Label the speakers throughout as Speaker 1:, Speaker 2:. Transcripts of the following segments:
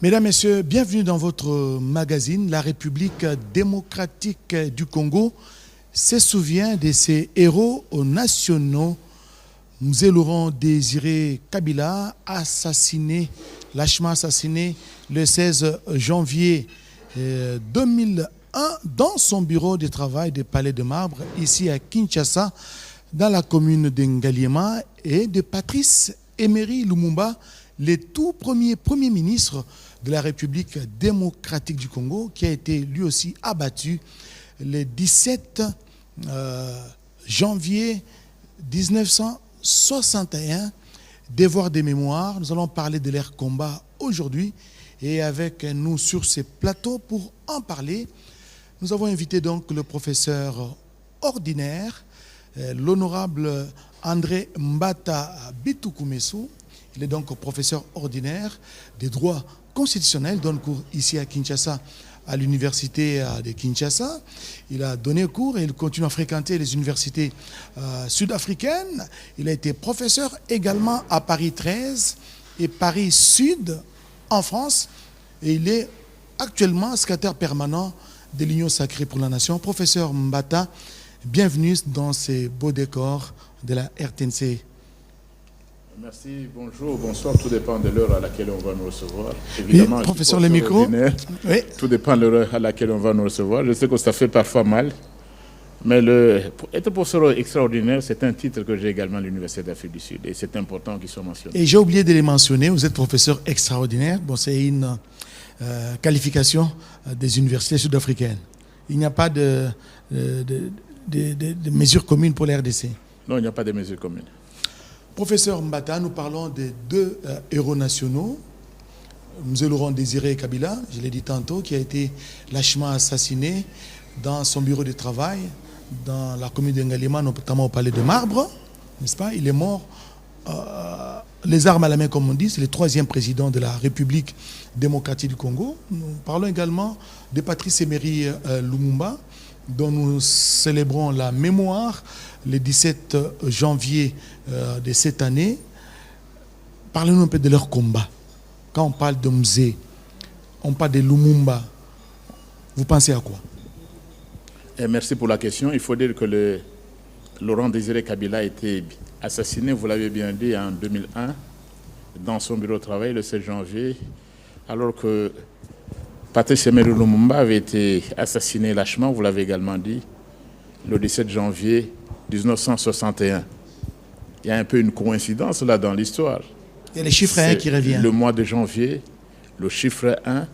Speaker 1: Mesdames, Messieurs, bienvenue dans votre magazine. La République démocratique du Congo se souvient de ses héros nationaux. Mzee Laurent Désiré Kabila, lâchement assassiné le 16 janvier 2001 dans son bureau de travail du Palais de Marbre, ici à Kinshasa, dans la commune de Ngaliema, et de Patrice Emery Lumumba, le tout premier ministre de la République démocratique du Congo, qui a été lui aussi abattu le 17 janvier 1961. Devoir de mémoire, nous allons parler de leur combat aujourd'hui, et avec nous sur ces plateaux pour en parler, nous avons invité donc le professeur ordinaire, l'honorable André Mbata Bitukumesu. Il est donc professeur ordinaire des droits constitutionnels, donne cours ici à Kinshasa, à l'université de Kinshasa. Il a donné cours et il continue à fréquenter les universités sud-africaines. Il a été professeur également à Paris 13 et Paris Sud en France. Et il est actuellement secrétaire permanent de l'Union sacrée pour la nation. Professeur Mbata, bienvenue dans ces beaux décors de la RTNC.
Speaker 2: Merci, bonjour, bonsoir, tout dépend de l'heure à laquelle on va nous recevoir. Évidemment,
Speaker 1: oui, professeur, le micro.
Speaker 2: Oui. Tout dépend de l'heure à laquelle on va nous recevoir. Je sais que ça fait parfois mal, mais être professeur extraordinaire, c'est un titre que j'ai également à l'Université d'Afrique du Sud, et c'est important qu'il soit mentionné.
Speaker 1: Et j'ai oublié de les mentionner, vous êtes professeur extraordinaire. Bon, c'est une qualification des universités sud-africaines. Il n'y a pas de mesures communes pour la RDC.
Speaker 2: Non, il n'y a pas de mesures communes.
Speaker 1: Professeur Mbata, nous parlons des deux héros nationaux. Mzee Laurent Désiré Kabila, je l'ai dit tantôt, qui a été lâchement assassiné dans son bureau de travail, dans la commune de Ngaliema, notamment au Palais de Marbre, n'est-ce pas? Il est mort, les armes à la main, comme on dit. C'est le troisième président de la République démocratique du Congo. Nous parlons également de Patrice Emery Lumumba, dont nous célébrons la mémoire le 17 janvier de cette année. Parlez-nous un peu de leur combat. Quand on parle de Mzee, on parle de Lumumba, vous pensez à quoi?
Speaker 2: Merci pour la question. Il faut dire que Laurent Désiré Kabila a été assassiné, vous l'avez bien dit, en 2001, dans son bureau de travail, le 16 janvier, alors que Patrice Emery Lumumba avait été assassiné lâchement, vous l'avez également dit, le 17 janvier 1961. Il y a un peu une coïncidence là dans l'histoire.
Speaker 1: Il y a les chiffres 1 qui reviennent.
Speaker 2: Le mois de janvier, le chiffre 1,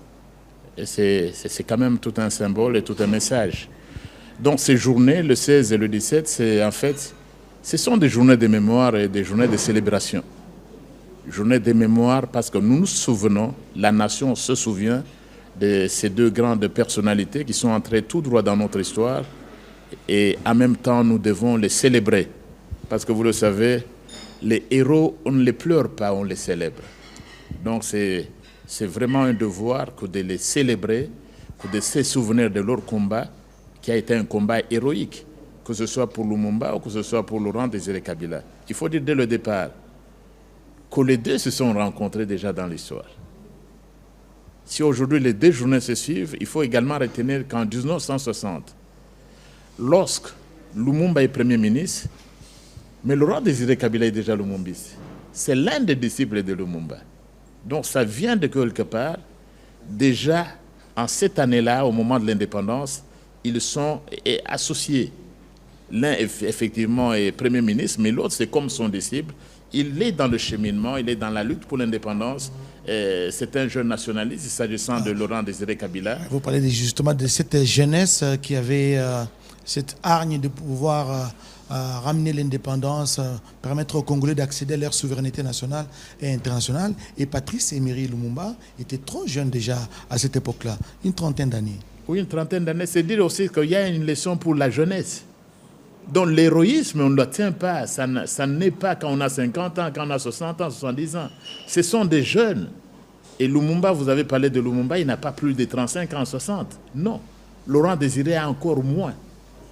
Speaker 2: c'est quand même tout un symbole et tout un message. Donc ces journées, le 16 et le 17, ce sont des journées de mémoire et des journées de célébration. Journées de mémoire parce que nous nous souvenons, la nation se souvient de ces deux grandes personnalités qui sont entrées tout droit dans notre histoire, et en même temps nous devons les célébrer parce que vous le savez, les héros, on ne les pleure pas, on les célèbre. Donc c'est vraiment un devoir que de les célébrer, que de se souvenir de leur combat qui a été un combat héroïque, que ce soit pour Lumumba ou que ce soit pour Laurent Désiré Kabila. Il faut dire dès le départ que les deux se sont rencontrés déjà dans l'histoire. Si aujourd'hui les deux journées se suivent, il faut également retenir qu'en 1960, lorsque Lumumba est Premier ministre, mais Laurent Désiré Kabila est déjà lumumbiste. C'est l'un des disciples de Lumumba. Donc ça vient de quelque part. Déjà, en cette année-là, au moment de l'indépendance, ils sont associés. L'un, effectivement, est Premier ministre, mais l'autre, c'est comme son disciple. Il est dans le cheminement, il est dans la lutte pour l'indépendance. C'est un jeune nationaliste, s'agissant de Laurent Désiré Kabila.
Speaker 1: Vous parlez justement de cette jeunesse qui avait cette hargne de pouvoir ramener l'indépendance, permettre aux Congolais d'accéder à leur souveraineté nationale et internationale. Et Patrice Emery Lumumba était trop jeune déjà à cette époque-là, une trentaine d'années.
Speaker 2: Oui, une trentaine d'années. C'est dire aussi qu'il y a une leçon pour la jeunesse. Donc l'héroïsme, on ne le tient pas. Ça n'est pas quand on a 50 ans, quand on a 60 ans, 70 ans. Ce sont des jeunes. Et Lumumba, vous avez parlé de Lumumba, il n'a pas plus de 35 ans, 60. Non. Laurent Désiré a encore moins.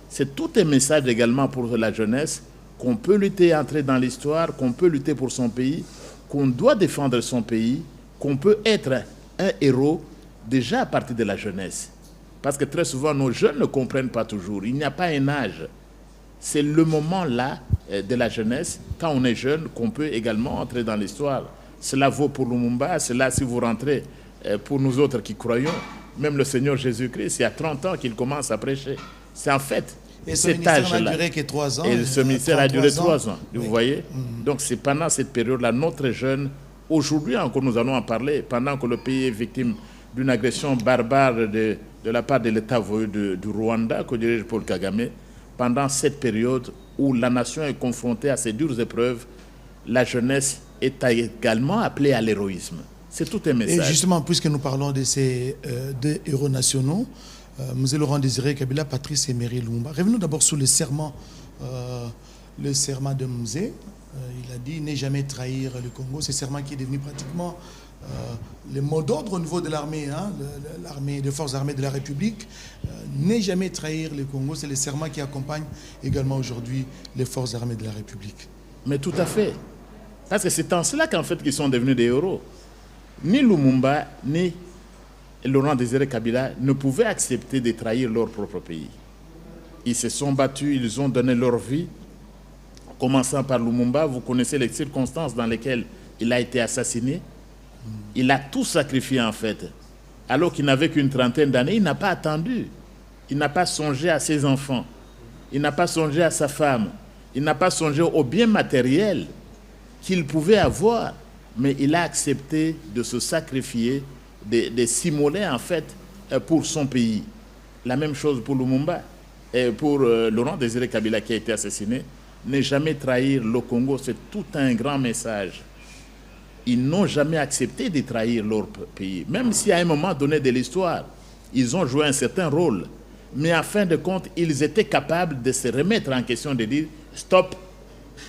Speaker 2: C'est tout un message également pour la jeunesse, qu'on peut lutter, entrer dans l'histoire, qu'on peut lutter pour son pays, qu'on doit défendre son pays, qu'on peut être un héros déjà à partir de la jeunesse. Parce que très souvent, nos jeunes ne comprennent pas toujours. Il n'y a pas un âge. C'est le moment là de la jeunesse, quand on est jeune, qu'on peut également entrer dans l'histoire. Cela vaut pour Lumumba, cela si vous rentrez pour nous autres qui croyons. Même le Seigneur Jésus-Christ, il y a 30 ans qu'il commence à prêcher. C'est en fait
Speaker 1: et
Speaker 2: cet âge-là.
Speaker 1: n'a duré que 3 ans.
Speaker 2: Et ce ministère a duré 3 ans,
Speaker 1: oui.
Speaker 2: vous voyez. Donc c'est pendant cette période-là, notre jeune, aujourd'hui encore nous allons en parler, pendant que le pays est victime d'une agression barbare de la part de l'État du Rwanda, que dirige Paul Kagame, pendant cette période où la nation est confrontée à ces dures épreuves, la jeunesse est également appelée à l'héroïsme. C'est tout un message.
Speaker 1: Et justement, puisque nous parlons de ces deux héros nationaux, M. Laurent Désiré Kabila, Patrice Emery Lumumba, revenons d'abord sur le serment de Mzee. Il a dit ne jamais trahir le Congo. Ce serment qui est devenu pratiquement le mot d'ordre au niveau de l'armée, l'armée, des forces armées de la République. Ne jamais trahir le Congo, c'est le serment qui accompagne également aujourd'hui les forces armées de la République.
Speaker 2: Mais tout à fait. Parce que c'est en cela qu'en fait qu'ils sont devenus des héros. Ni Lumumba, ni Laurent Désiré Kabila ne pouvaient accepter de trahir leur propre pays. Ils se sont battus, ils ont donné leur vie. Commençant par Lumumba, vous connaissez les circonstances dans lesquelles il a été assassiné. Il a tout sacrifié en fait. Alors qu'il n'avait qu'une trentaine d'années, il n'a pas attendu. Il n'a pas songé à ses enfants. Il n'a pas songé à sa femme. Il n'a pas songé au bien matériel qu'il pouvait avoir. Mais il a accepté de se sacrifier, de s'immoler en fait pour son pays. La même chose pour Lumumba et pour Laurent Désiré Kabila qui a été assassiné. Ne jamais trahir le Congo, c'est tout un grand message. Ils n'ont jamais accepté de trahir leur pays. Même si à un moment donné de l'histoire, ils ont joué un certain rôle. Mais en fin de compte, ils étaient capables de se remettre en question, de dire stop.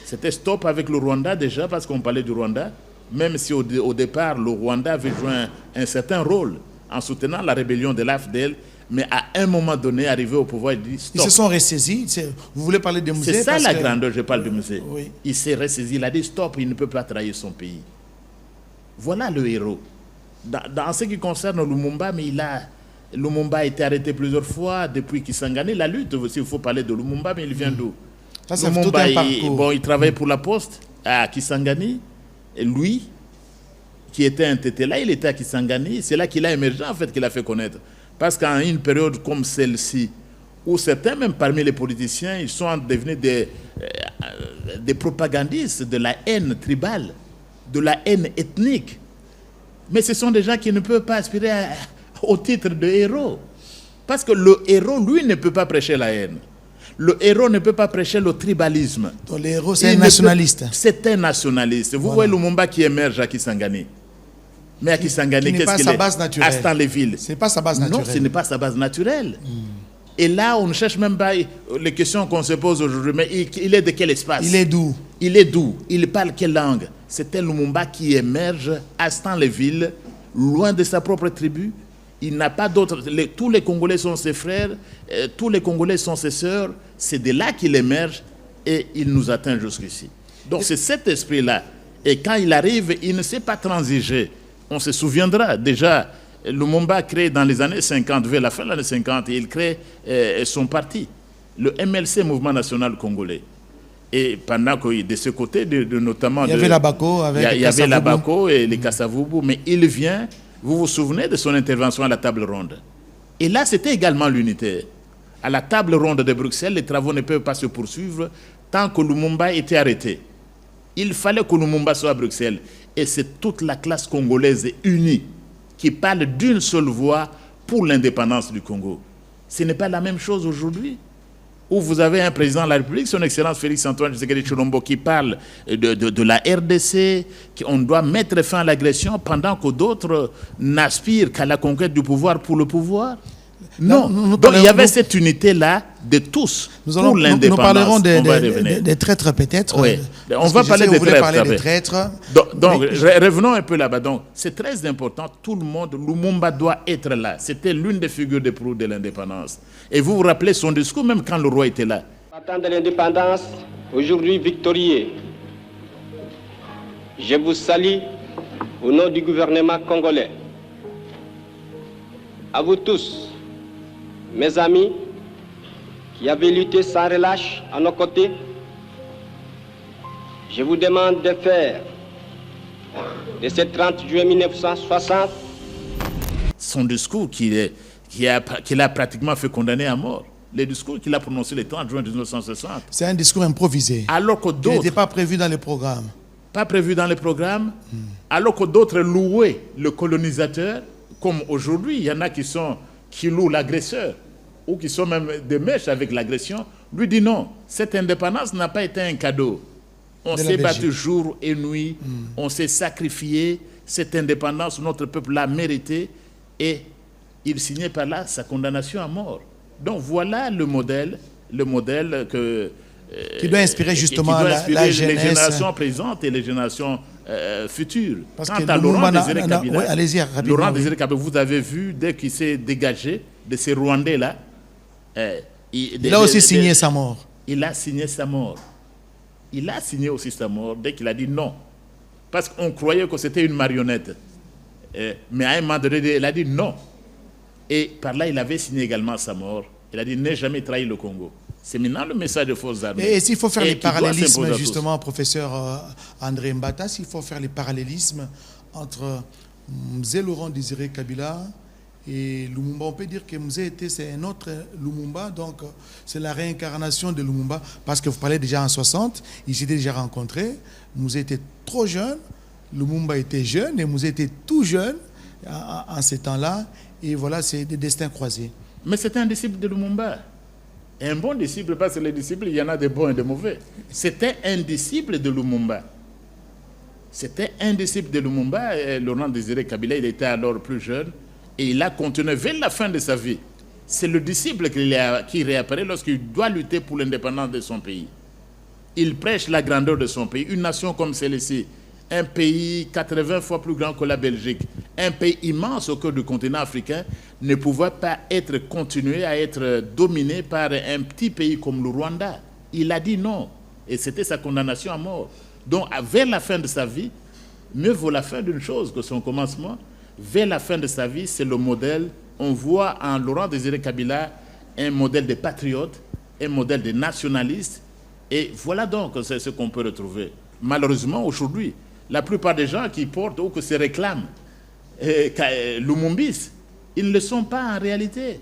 Speaker 2: C'était stop avec le Rwanda déjà, parce qu'on parlait du Rwanda. Même si au départ, le Rwanda avait joué un certain rôle en soutenant la rébellion de l'AFDL, mais à un moment donné, arrivé au pouvoir, il dit stop.
Speaker 1: Ils se sont ressaisis. Vous voulez parler de Mzee?
Speaker 2: C'est ça la grandeur, je parle de Mzee.
Speaker 1: Oui.
Speaker 2: Il s'est ressaisi, il a dit stop, il ne peut pas trahir son pays. Voilà le héros. Dans ce qui concerne Lumumba, mais Lumumba a été arrêté plusieurs fois depuis Kisangani. La lutte aussi, il faut parler de Lumumba, mais il vient d'où? Lumumba, il travaillait pour la Poste à Kisangani. Et lui, qui était un tété là, il était à Kisangani. C'est là qu'il a émergé, en fait, qu'il a fait connaître. Parce qu'en une période comme celle-ci, où certains, même parmi les politiciens, ils sont devenus des propagandistes de la haine tribale, de la haine ethnique. Mais ce sont des gens qui ne peuvent pas aspirer au titre de héros. Parce que le héros, lui, ne peut pas prêcher la haine. Le héros ne peut pas prêcher le tribalisme.
Speaker 1: Donc le héros, c'est un nationaliste.
Speaker 2: C'est un nationaliste. Vous voyez Lumumba qui émerge à Kisangani. Mais à Kisangani, qu'est-ce qu'il est? À Stanleyville.
Speaker 1: Ce n'est pas sa base naturelle.
Speaker 2: Non, ce n'est pas sa base naturelle. Et là, on ne cherche même pas les questions qu'on se pose aujourd'hui. Mais il est de quel espace?
Speaker 1: Il est d'où?
Speaker 2: Il est d'où? Il parle quelle langue? C'était Lumumba qui émerge à Stanleyville, loin de sa propre tribu. Il n'a pas d'autres. Tous les Congolais sont ses frères, tous les Congolais sont ses sœurs. C'est de là qu'il émerge et il nous atteint jusqu'ici. Donc c'est cet esprit-là. Et quand il arrive, il ne sait pas transiger. On se souviendra déjà, Lumumba crée dans les années 50, vers la fin des années 50, il crée son parti, le MLC, Mouvement National Congolais. Et pendant que de ce côté, notamment...
Speaker 1: Il y avait la Bako avec
Speaker 2: il y avait la Bako et les Kassavubu, mais il vient, vous vous souvenez de son intervention à la table ronde. Et là, c'était également l'unité. À la table ronde de Bruxelles, les travaux ne peuvent pas se poursuivre tant que Lumumba était arrêté. Il fallait que Lumumba soit à Bruxelles. Et c'est toute la classe congolaise unie qui parle d'une seule voix pour l'indépendance du Congo. Ce n'est pas la même chose aujourd'hui, où vous avez un président de la République, son Excellence Félix-Antoine Tshisekedi Tshilombo, qui parle de la RDC, qu'on doit mettre fin à l'agression pendant que d'autres n'aspirent qu'à la conquête du pouvoir pour le pouvoir. Non, donc il y avait cette unité-là de tous pour l'indépendance.
Speaker 1: Nous parlerons des traîtres peut-être.
Speaker 2: Oui, on va parler des
Speaker 1: traîtres.
Speaker 2: Donc revenons un peu là-bas. Donc c'est très important, tout le monde, Lumumba doit être là. C'était l'une des figures de proue de l'indépendance. Et vous vous rappelez son discours même quand le roi était là.
Speaker 3: Partant de l'indépendance, aujourd'hui victorieux, je vous salue au nom du gouvernement congolais. à vous tous, mes amis, qui avez lutté sans relâche à nos côtés, je vous demande de faire de ce 30 juillet 1960
Speaker 2: son discours qu'il a pratiquement fait condamner à mort. Le discours qu'il a prononcé le 30 juin 1960.
Speaker 1: C'est un discours improvisé.
Speaker 2: Alors que
Speaker 1: Il
Speaker 2: d'autres...
Speaker 1: n'était pas prévu dans les programmes.
Speaker 2: Pas prévu dans les programmes. Alors que d'autres louaient le colonisateur, comme aujourd'hui, il y en a qui louent l'agresseur, ou qui sont même des mèches avec l'agression. Lui dit non, cette indépendance n'a pas été un cadeau. On s'est battu jour et nuit, on s'est sacrifié. Cette indépendance, notre peuple l'a méritée, et il signait par là sa condamnation à mort. Donc voilà le modèle que...
Speaker 1: qui doit inspirer justement la jeunesse.
Speaker 2: Les générations présentes et les générations futures.
Speaker 1: Parce
Speaker 2: Quant
Speaker 1: que
Speaker 2: à
Speaker 1: Lumumba
Speaker 2: Laurent Désiré Kabila, vous avez vu, dès qu'il s'est dégagé de ces Rwandais-là,
Speaker 1: il a aussi signé sa mort.
Speaker 2: Il a signé sa mort. Il a signé aussi sa mort dès qu'il a dit non. Parce qu'on croyait que c'était une marionnette. Mais à un moment donné, il a dit non. Et par là, il avait signé également sa mort. Il a dit n'ai jamais trahi le Congo. C'est maintenant le message de forces armées.
Speaker 1: Et s'il faut faire les parallélismes, justement, professeur André Mbata, s'il faut faire les parallélismes entre Mzee Laurent Désiré Kabila et Lumumba, on peut dire que Mzee c'est un autre Lumumba, donc c'est la réincarnation de Lumumba, parce que vous parlez déjà en 60, ils s'étaient déjà rencontrés, Mzee était trop jeune, Lumumba était jeune, et Mzee était tout jeune en ces temps-là, et voilà, c'est des destins croisés.
Speaker 2: Mais c'était un disciple de Lumumba. Un bon disciple, parce que les disciples, il y en a des bons et des mauvais. C'était un disciple de Lumumba. C'était un disciple de Lumumba. Et Laurent Désiré Kabila, il était alors plus jeune. Et il a continué vers la fin de sa vie. C'est le disciple qui réapparaît lorsqu'il doit lutter pour l'indépendance de son pays. Il prêche la grandeur de son pays. Une nation comme celle-ci, un pays 80 fois plus grand que la Belgique, un pays immense au cœur du continent africain, ne pouvait pas continuer à être dominé par un petit pays comme le Rwanda. Il a dit non. Et c'était sa condamnation à mort. Donc, vers la fin de sa vie, mieux vaut la fin d'une chose que son commencement. Vers la fin de sa vie, c'est le modèle. On voit en Laurent Désiré Kabila un modèle de patriote, un modèle de nationaliste. Et voilà donc ce qu'on peut retrouver. Malheureusement, aujourd'hui, la plupart des gens qui portent ou qui se réclament Lumumbis, ils ne le sont pas en réalité.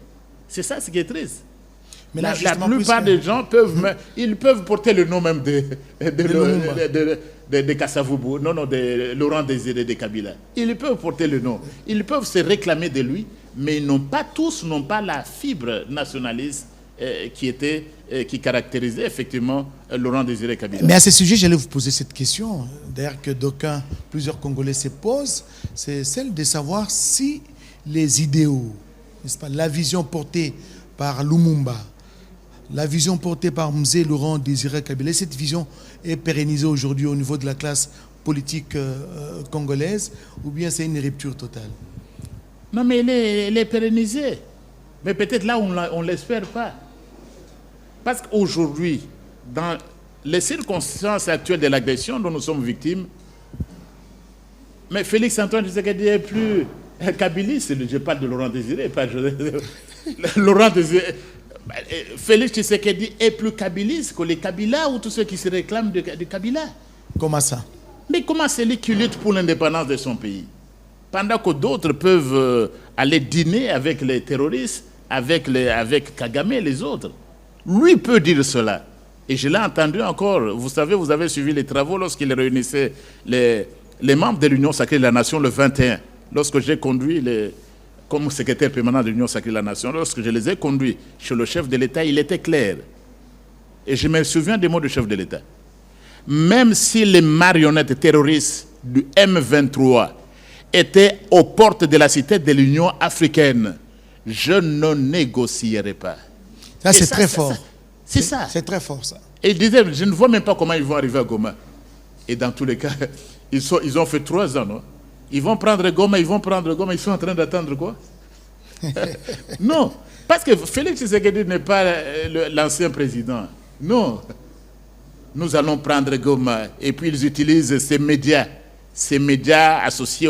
Speaker 2: C'est ça ce qui est triste. Mais là, la plupart des gens peuvent porter le nom même de Kassavubu, de Laurent Désiré de Kabila. Ils peuvent porter le nom. Ils peuvent se réclamer de lui, mais tous n'ont pas la fibre nationaliste qui caractérisait effectivement Laurent Désiré Kabila.
Speaker 1: Mais à ce sujet, j'allais vous poser cette question, d'ailleurs que plusieurs Congolais se posent, c'est celle de savoir si les idéaux, n'est-ce pas, la vision portée par Lumumba, la vision portée par Mzee Laurent Désiré Kabila, cette vision est pérennisée aujourd'hui au niveau de la classe politique congolaise, ou bien c'est une rupture totale?
Speaker 2: Non, mais elle est pérennisée. Mais peut-être là, on ne l'espère pas. Parce qu'aujourd'hui, dans les circonstances actuelles de l'agression dont nous sommes victimes, mais Félix-Antoine Tshisekedi est plus kabiliste. Je parle de Laurent Désiré, pas Laurent Désiré. Félix Tshisekedi est plus kabiliste que les Kabila ou tous ceux qui se réclament de Kabila.
Speaker 1: Comment ça?
Speaker 2: Mais comment c'est lui qui lutte pour l'indépendance de son pays? Pendant que d'autres peuvent aller dîner avec les terroristes, avec Kagame et les autres. Lui peut dire cela. Et je l'ai entendu encore. Vous savez, vous avez suivi les travaux lorsqu'il réunissait les membres de l'Union Sacrée de la Nation le 21. Lorsque j'ai conduit, comme secrétaire permanent de l'Union Sacrée de la Nation, lorsque je les ai conduits chez le chef de l'État, il était clair. Et je me souviens des mots du chef de l'État. Même si les marionnettes terroristes du M23 étaient aux portes de la cité de l'Union africaine, je ne négocierai pas.
Speaker 1: Ça, c'est très fort.
Speaker 2: C'est ça.
Speaker 1: C'est très fort, ça.
Speaker 2: Et il disait, je ne vois même pas comment ils vont arriver à Goma. Et dans tous les cas, ils ont fait 3 ans, non? Ils vont prendre Goma, ils sont en train d'attendre quoi? Non, parce que Félix Tshisekedi n'est pas l'ancien président. Non. Nous allons prendre Goma. Et puis ils utilisent ces médias associés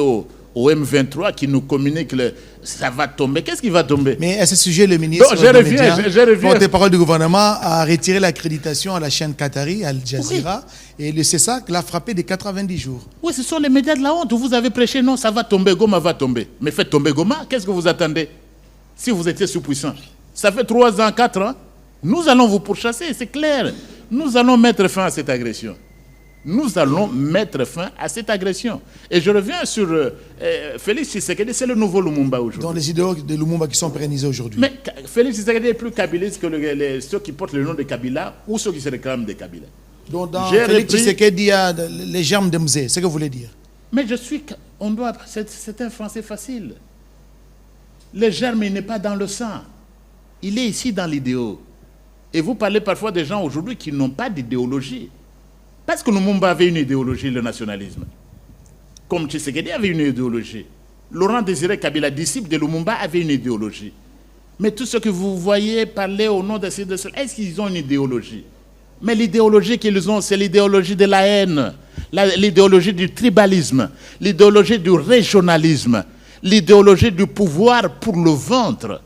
Speaker 2: au M23 qui nous communique ça va tomber. Qu'est-ce qui va tomber?
Speaker 1: Mais à ce sujet, le ministre des Médias, porte-parole du gouvernement, a retiré l'accréditation à la chaîne qatari, Al Jazeera, et le CESAC l'a frappé de 90 jours.
Speaker 2: Oui, ce sont les médias de la honte. Vous avez prêché, non, ça va tomber, Goma va tomber. Mais faites tomber Goma, qu'est-ce que vous attendez? Si vous étiez sous-puissant. Ça fait 3 ans, 4 ans. Nous allons vous pourchasser, c'est clair. Nous allons mettre fin à cette agression. Nous allons mettre fin à cette agression. Et je reviens sur Félix Tshisekedi, c'est le nouveau Lumumba aujourd'hui.
Speaker 1: Dans les idéaux de Lumumba qui sont pérennisés aujourd'hui.
Speaker 2: Mais Félix Tshisekedi est plus kabiliste que ceux qui portent le nom de Kabila ou ceux qui se réclament de Kabila.
Speaker 1: Donc dans Félix Tshisekedi, il y a les germes de Mzé, c'est ce que vous voulez dire?
Speaker 2: Mais c'est un français facile. Le germe, il n'est pas dans le sang. Il est ici dans l'idéal. Et vous parlez parfois des gens aujourd'hui qui n'ont pas d'idéologie. Parce que Lumumba avait une idéologie, le nationalisme. Comme Tshisekedi avait une idéologie. Laurent Désiré Kabila, disciple de Lumumba, avait une idéologie. Mais tout ce que vous voyez parler au nom de ces deux, est-ce qu'ils ont une idéologie? Mais l'idéologie qu'ils ont, c'est l'idéologie de la haine, l'idéologie du tribalisme, l'idéologie du régionalisme, l'idéologie du pouvoir pour le ventre.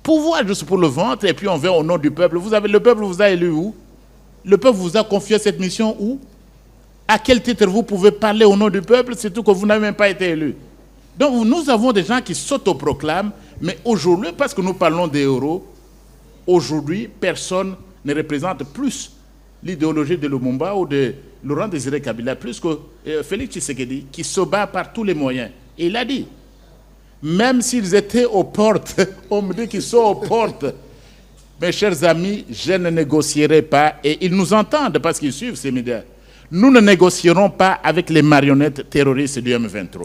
Speaker 2: Pouvoir juste pour le ventre, et puis on vient au nom du peuple. Le peuple vous a élu où? Le peuple vous a confié cette mission où? À quel titre vous pouvez parler au nom du peuple, surtout que vous n'avez même pas été élu? Donc nous avons des gens qui s'autoproclament, mais aujourd'hui, parce que nous parlons des héros, aujourd'hui, personne ne représente plus l'idéologie de Lumumba ou de Laurent Désiré Kabila, plus que Félix Tshisekedi, qui se bat par tous les moyens. Et il a dit, même s'ils étaient aux portes, on me dit qu'ils sont aux portes. Mes chers amis, je ne négocierai pas, et ils nous entendent parce qu'ils suivent ces médias. Nous ne négocierons pas avec les marionnettes terroristes du M23.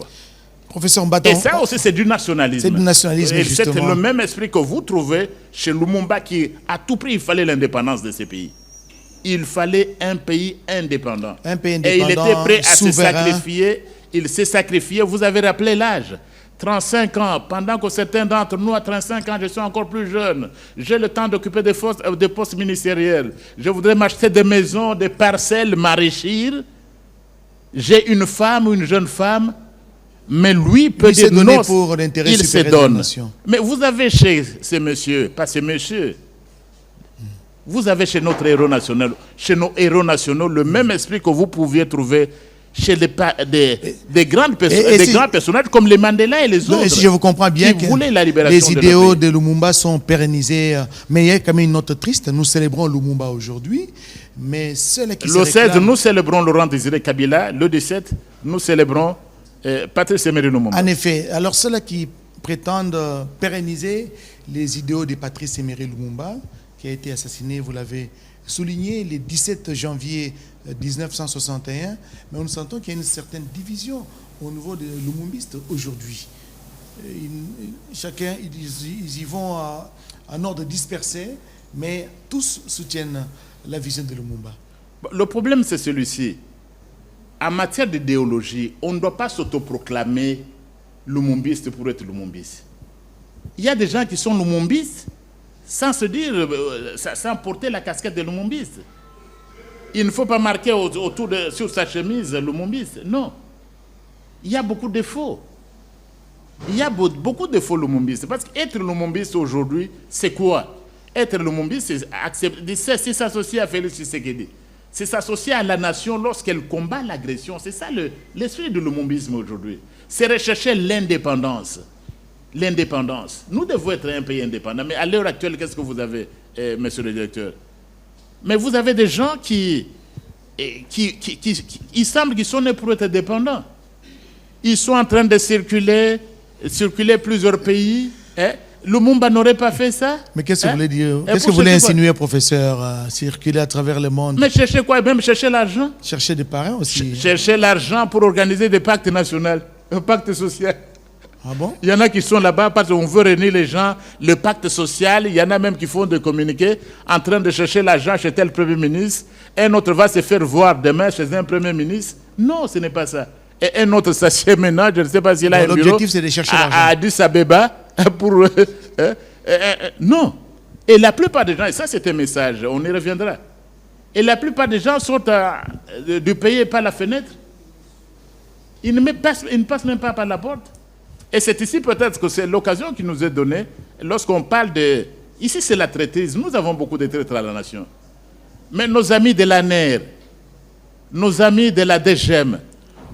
Speaker 1: Professeur Mbaton.
Speaker 2: Et ça aussi, c'est du nationalisme.
Speaker 1: C'est du nationalisme,
Speaker 2: et
Speaker 1: justement.
Speaker 2: c'est le même esprit que vous trouvez chez Lumumba qui, à tout prix, il fallait l'indépendance de ces pays. Il fallait un pays indépendant.
Speaker 1: Un pays indépendant,
Speaker 2: et il était prêt à
Speaker 1: souverain.
Speaker 2: se sacrifier. Il s'est sacrifié. Vous avez rappelé l'âge. 35 ans, pendant que certains d'entre nous, à 35 ans, je suis encore plus jeune. J'ai le temps d'occuper des postes ministériels. Je voudrais m'acheter des maisons, des parcelles, m'enrichir. J'ai une femme ou une jeune femme, mais lui peut dire non,
Speaker 1: pour l'intérêt
Speaker 2: il se
Speaker 1: supérieur de la
Speaker 2: donne.
Speaker 1: nation.
Speaker 2: Mais vous avez chez ces messieurs, pas ces messieurs, vous avez chez notre héros national, chez nos héros nationaux, le même esprit que vous pouviez trouver chez des grands personnages comme les Mandela et les autres.
Speaker 1: Et si je vous comprends bien,
Speaker 2: qui voulaient la libération
Speaker 1: les idéaux de Lumumba sont pérennisés. Mais il y a quand même une note triste. Nous célébrons Lumumba aujourd'hui. Mais ceux qui
Speaker 2: le 16, nous célébrons Laurent Désiré Kabila. Le 17, nous célébrons Patrice Emery Lumumba.
Speaker 1: En effet. Alors ceux-là qui prétendent pérenniser les idéaux de Patrice Emery Lumumba, qui a été assassiné, vous l'avez souligné, le 17 janvier 1961, mais nous sentons qu'il y a une certaine division au niveau des lumumbistes aujourd'hui. Chacun, ils y vont en ordre dispersé, mais tous soutiennent la vision de Lumumba.
Speaker 2: Le problème, c'est celui-ci. En matière d'idéologie, on ne doit pas s'autoproclamer lumumbiste pour être lumumbiste. Il y a des gens qui sont lumumbistes sans se dire, sans porter la casquette de lumumbiste. Il ne faut pas marquer sur sa chemise lumumbiste. Non. Il y a beaucoup de défauts. Il y a beaucoup de défauts lumumbistes. Parce qu'être lumumbiste aujourd'hui, c'est quoi? Être lumumbiste, c'est s'associer à Félix Tshisekedi. C'est s'associer à la nation lorsqu'elle combat l'agression. C'est ça l'esprit du lumumbisme aujourd'hui. C'est rechercher l'indépendance. L'indépendance. Nous devons être un pays indépendant. Mais à l'heure actuelle, qu'est-ce que vous avez, monsieur le directeur? Mais vous avez des gens qui il semble qu'ils sont nés pour être dépendants. Ils sont en train de circuler plusieurs pays. Lumumba n'aurait pas fait ça.
Speaker 1: Mais qu'est-ce que vous voulez dire? Qu'est-ce que vous voulez insinuer, professeur? Circuler à travers le monde?
Speaker 2: Mais chercher quoi? Même chercher l'argent.
Speaker 1: Chercher des parrains aussi.
Speaker 2: Chercher l'argent pour organiser des pactes nationaux, un pacte social.
Speaker 1: Ah bon?
Speaker 2: Il y en a qui sont là-bas parce qu'on veut réunir les gens, le pacte social. Il y en a même qui font des communiqués en train de chercher l'argent chez tel Premier ministre. Un autre va se faire voir demain chez un Premier ministre. Non, ce n'est pas ça. Et un autre s'assied maintenant, je ne sais pas s'il a un bureau.
Speaker 1: L'objectif, c'est de chercher l'argent.
Speaker 2: À Addis Abeba pour... non. Et la plupart des gens, et ça c'est un message, on y reviendra. Et la plupart des gens sont du pays par la fenêtre. Ils ne passent même pas par la porte. Et c'est ici peut-être que c'est l'occasion qui nous est donnée, lorsqu'on parle de... Ici, c'est la traîtrise. Nous avons beaucoup de traîtres à la nation. Mais nos amis de l'ANER, nos amis de la DGM,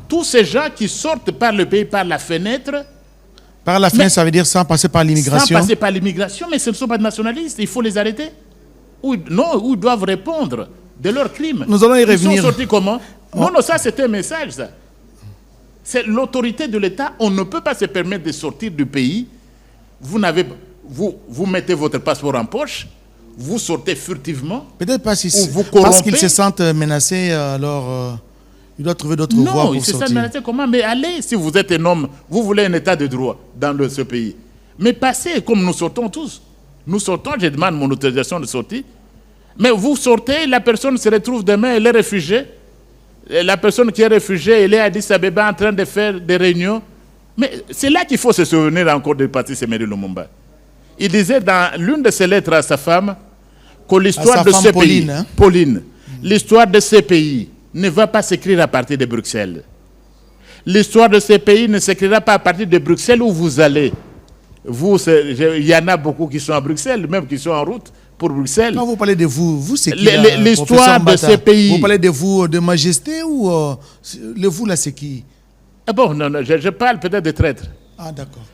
Speaker 2: tous ces gens qui sortent par le pays par la fenêtre...
Speaker 1: Par la fenêtre, ça veut dire sans passer par l'immigration.
Speaker 2: Sans passer par l'immigration, mais ce ne sont pas des nationalistes. Il faut les arrêter. Ou ils doivent répondre de leurs crimes.
Speaker 1: Nous allons y revenir.
Speaker 2: Ils sont sortis comment? Non, ça c'était un message, ça. C'est l'autorité de l'État. On ne peut pas se permettre de sortir du pays. Vous mettez votre passeport en poche, vous sortez furtivement.
Speaker 1: Peut-être pas si parce qu'ils se sentent menacés, alors ils doivent trouver d'autres voies pour sortir.
Speaker 2: Non, ils se sentent menacés comment? Mais allez, si vous êtes un homme, vous voulez un état de droit dans ce pays. Mais passez comme nous sortons tous. Nous sortons, je demande mon autorisation de sortie. Mais vous sortez, la personne se retrouve demain, elle est réfugiée. Et la personne qui est réfugiée, elle est à Addis Abeba en train de faire des réunions. Mais c'est là qu'il faut se souvenir encore de Patrice Emery Lumumba. Il disait dans l'une de ses lettres à sa femme que l'histoire de ce pays, Pauline, l'histoire de ce pays ne va pas s'écrire à partir de Bruxelles. L'histoire de ce pays ne s'écrira pas à partir de Bruxelles où vous allez. Vous, il y en a beaucoup qui sont à Bruxelles, même qui sont en route pour Bruxelles.
Speaker 1: Quand vous parlez de vous c'est qui?
Speaker 2: L'histoire de ce pays.
Speaker 1: Vous parlez de vous, de majesté ou le vous là, c'est qui?
Speaker 2: Bon, non, je parle peut-être des traîtres.
Speaker 1: Ah, d'accord.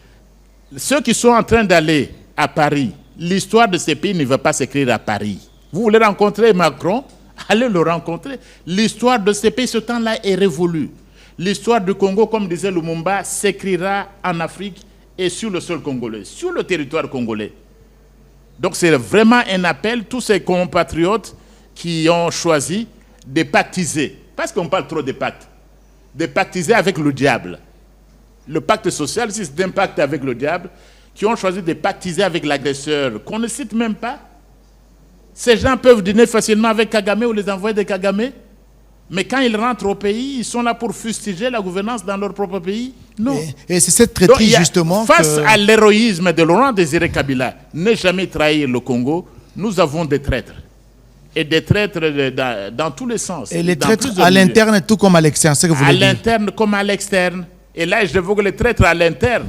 Speaker 2: Ceux qui sont en train d'aller à Paris, l'histoire de ce pays ne va pas s'écrire à Paris. Vous voulez rencontrer Macron, allez le rencontrer. L'histoire de ce pays, ce temps-là est révolue. L'histoire du Congo, comme disait Lumumba, s'écrira en Afrique et sur le sol congolais, sur le territoire congolais. Donc c'est vraiment un appel, tous ces compatriotes qui ont choisi de pactiser, parce qu'on parle trop de pactes, de pactiser avec le diable. Le pacte social, si c'est un pacte avec le diable, qui ont choisi de pactiser avec l'agresseur, qu'on ne cite même pas. Ces gens peuvent dîner facilement avec Kagame ou les envoyer de Kagame, mais quand ils rentrent au pays, ils sont là pour fustiger la gouvernance dans leur propre pays. Non.
Speaker 1: Et c'est cette traîtrise, justement.
Speaker 2: Face à l'héroïsme de Laurent Désiré Kabila, ne jamais trahir le Congo, nous avons des traîtres. Et des traîtres dans tous les sens.
Speaker 1: Et les traîtres à l'interne, tout comme à l'externe, c'est ce que vous voulez dire.
Speaker 2: À l'interne comme à l'externe. Et là, je veux que les traîtres à l'interne,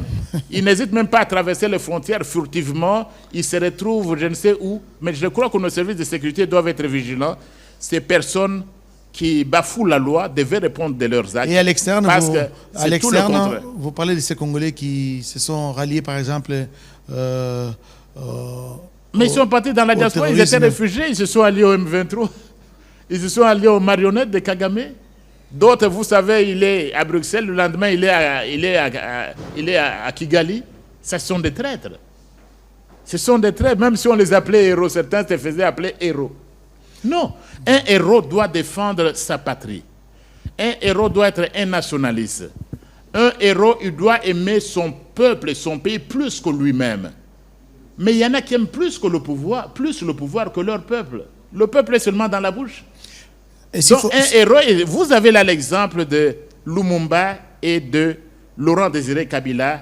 Speaker 2: ils n'hésitent même pas à traverser les frontières furtivement. Ils se retrouvent je ne sais où. Mais je crois que nos services de sécurité doivent être vigilants. Ces personnes qui bafouent la loi devaient répondre de leurs actes.
Speaker 1: Et à l'externe, vous parlez de ces Congolais qui se sont ralliés, par exemple...
Speaker 2: mais ils sont partis dans la diaspora, ils étaient réfugiés, ils se sont alliés au M23. Ils se sont alliés aux marionnettes de Kagame. D'autres, vous savez, il est à Bruxelles, le lendemain, il est à Kigali. Ce sont des traîtres. Ce sont des traîtres, même si on les appelait héros. Certains se faisaient appeler héros. Non, un héros doit défendre sa patrie. Un héros doit être un nationaliste. Un héros, il doit aimer son peuple et son pays plus que lui-même. Mais il y en a qui aiment plus le pouvoir que leur peuple. Le peuple est seulement dans la bouche. Donc un héros, vous avez là l'exemple de Lumumba et de Laurent Désiré Kabila.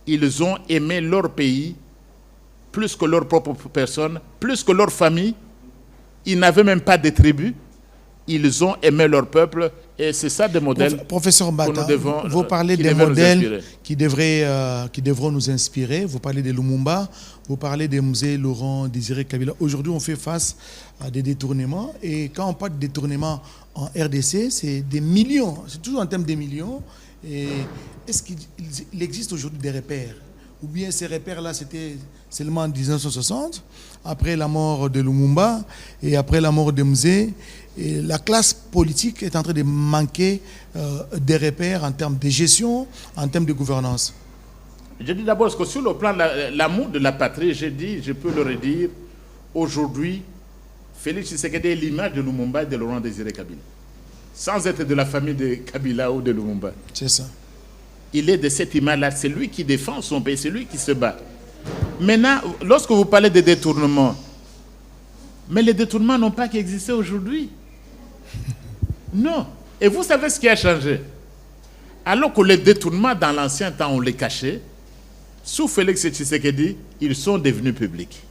Speaker 2: Ils ont aimé leur pays plus que leur propre personne, plus que leur famille. Ils n'avaient même pas de tribu. Ils ont aimé leur peuple et c'est ça des modèles.
Speaker 1: Professeur Mbata, vous parlez des modèles qui devront nous inspirer. Vous parlez de Lumumba, vous parlez des musées Laurent Désiré Kabila. Aujourd'hui, on fait face à des détournements. Et quand on parle de détournements en RDC, c'est des millions. C'est toujours en termes de millions. Et est-ce qu'il existe aujourd'hui des repères? Ou bien ces repères-là, c'était seulement en 1960, après la mort de Lumumba et après la mort de Mzee. Et la classe politique est en train de manquer des repères en termes de gestion, en termes de gouvernance.
Speaker 2: Je dis d'abord que sur le plan de l'amour de la patrie, je peux le redire, aujourd'hui, Félix Tshisekedi est l'image de Lumumba et de Laurent Désiré Kabila. Sans être de la famille de Kabila ou de Lumumba.
Speaker 1: C'est ça.
Speaker 2: Il est de cette image-là. C'est lui qui défend son pays, c'est lui qui se bat. Maintenant, lorsque vous parlez de détournements, mais les détournements n'ont pas qu'existé aujourd'hui. Non. Et vous savez ce qui a changé? Alors que les détournements dans l'ancien temps, on les cachait, sous Félix Tshisekedi, ils sont devenus publics.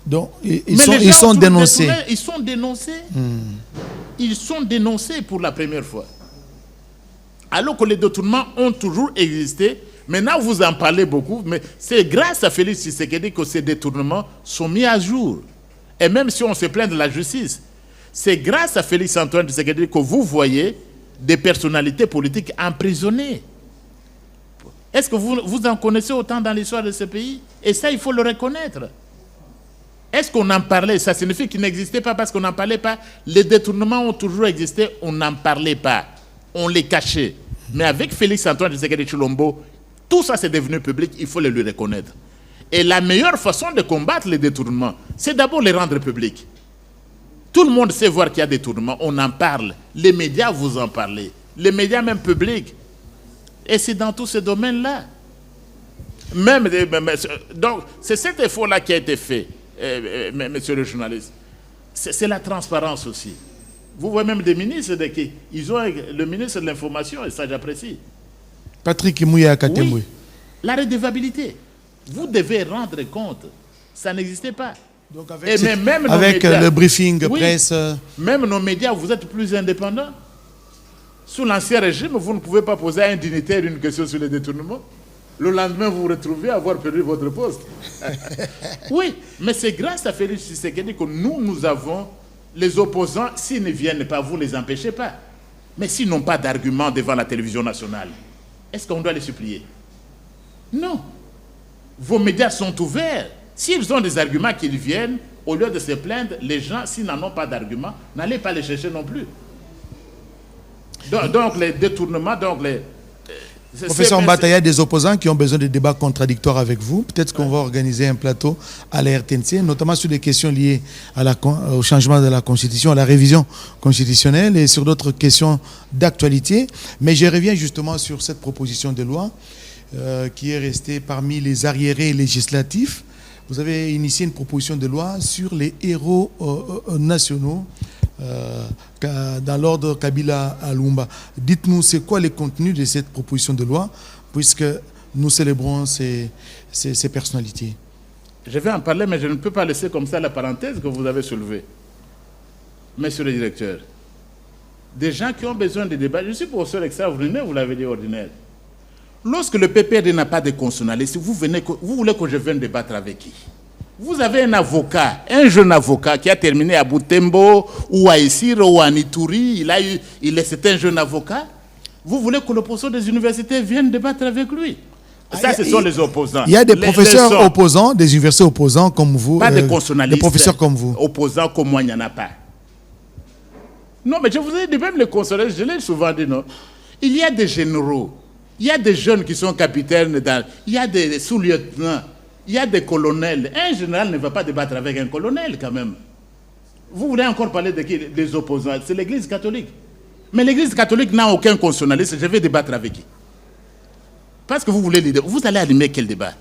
Speaker 1: Donc, ils sont dénoncés.
Speaker 2: Ils sont dénoncés. Ils sont dénoncés pour la première fois. Alors que les détournements ont toujours existé, Maintenant, vous en parlez beaucoup, mais c'est grâce à Félix Tshisekedi que ces détournements sont mis à jour. Et même si on se plaint de la justice, c'est grâce à Félix Antoine Tshisekedi que vous voyez des personnalités politiques emprisonnées. Est-ce que vous en connaissez autant dans l'histoire de ce pays? Et ça, il faut le reconnaître. Est-ce qu'on en parlait? Ça signifie qu'il n'existait pas parce qu'on n'en parlait pas. Les détournements ont toujours existé, on n'en parlait pas. On les cachait. Mais avec Félix Antoine Tshisekedi Tshilombo, tout ça c'est devenu public, il faut le lui reconnaître. Et la meilleure façon de combattre les détournements, c'est d'abord les rendre publics. Tout le monde sait voir qu'il y a des détournements, on en parle. Les médias vous en parlent. Les médias même publics. Et c'est dans tous ces domaines-là. Donc, c'est cet effort-là qui a été fait, monsieur le journaliste. C'est la transparence aussi. Vous voyez même des ministres ils ont le ministre de l'Information, et ça j'apprécie.
Speaker 1: Patrick Mouya Katembwe.
Speaker 2: Oui, la redevabilité. Vous devez rendre compte. Ça n'existait pas.
Speaker 1: Donc avec le briefing presse.
Speaker 2: Même nos médias, vous êtes plus indépendants. Sous l'Ancien Régime, vous ne pouvez pas poser à un dignitaire une question sur les détournements. Le lendemain, vous vous retrouvez à avoir perdu votre poste. Oui, mais c'est grâce à Félix Tshisekedi que nous avons les opposants. S'ils ne viennent pas, vous ne les empêchez pas. Mais s'ils n'ont pas d'argument devant la télévision nationale, est-ce qu'on doit les supplier? Non. Vos médias sont ouverts. S'ils ont des arguments qu'ils viennent, au lieu de se plaindre, les gens, s'ils n'en ont pas d'arguments, n'allez pas les chercher non plus. Donc les détournements,
Speaker 1: Professeur Mbata, il y a des opposants qui ont besoin de débats contradictoires avec vous. Peut-être qu'on va organiser un plateau à la RTNC, notamment sur des questions liées au changement de la Constitution, à la révision constitutionnelle et sur d'autres questions d'actualité. Mais je reviens justement sur cette proposition de loi qui est restée parmi les arriérés législatifs. Vous avez initié une proposition de loi sur les héros nationaux dans l'ordre Kabila à Lumba. Dites-nous, c'est quoi les contenus de cette proposition de loi, puisque nous célébrons ces personnalités?
Speaker 2: Je vais en parler, mais je ne peux pas laisser comme ça la parenthèse que vous avez soulevée. Monsieur le directeur, des gens qui ont besoin de débat, je suis professeur extraordinaire, vous l'avez dit ordinaire. Lorsque le PPRD n'a pas de consonaliste, vous voulez que je vienne débattre avec qui? Vous avez un avocat, un jeune avocat qui a terminé à Butembo ou à Isiro ou à Nituri, c'est un jeune avocat. Vous voulez que l'opposant des universités vienne débattre avec lui? Ça, ce sont les opposants.
Speaker 1: Il y a des professeurs opposants, des universités opposants comme vous.
Speaker 2: Pas de consonalistes.
Speaker 1: Des professeurs comme vous.
Speaker 2: Opposants comme moi, il n'y en a pas. Non, mais je vous ai dit, même les consonalistes, je l'ai souvent dit, non. Il y a des généraux, il y a des jeunes qui sont capitaines, il y a des sous-lieutenants. Il y a des colonels. Un général ne va pas débattre avec un colonel, quand même. Vous voulez encore parler de qui? Des opposants. C'est l'Église catholique. Mais l'Église catholique n'a aucun consonaliste. Je vais débattre avec qui? Parce que vous voulez les débats. Vous allez allumer quel débat?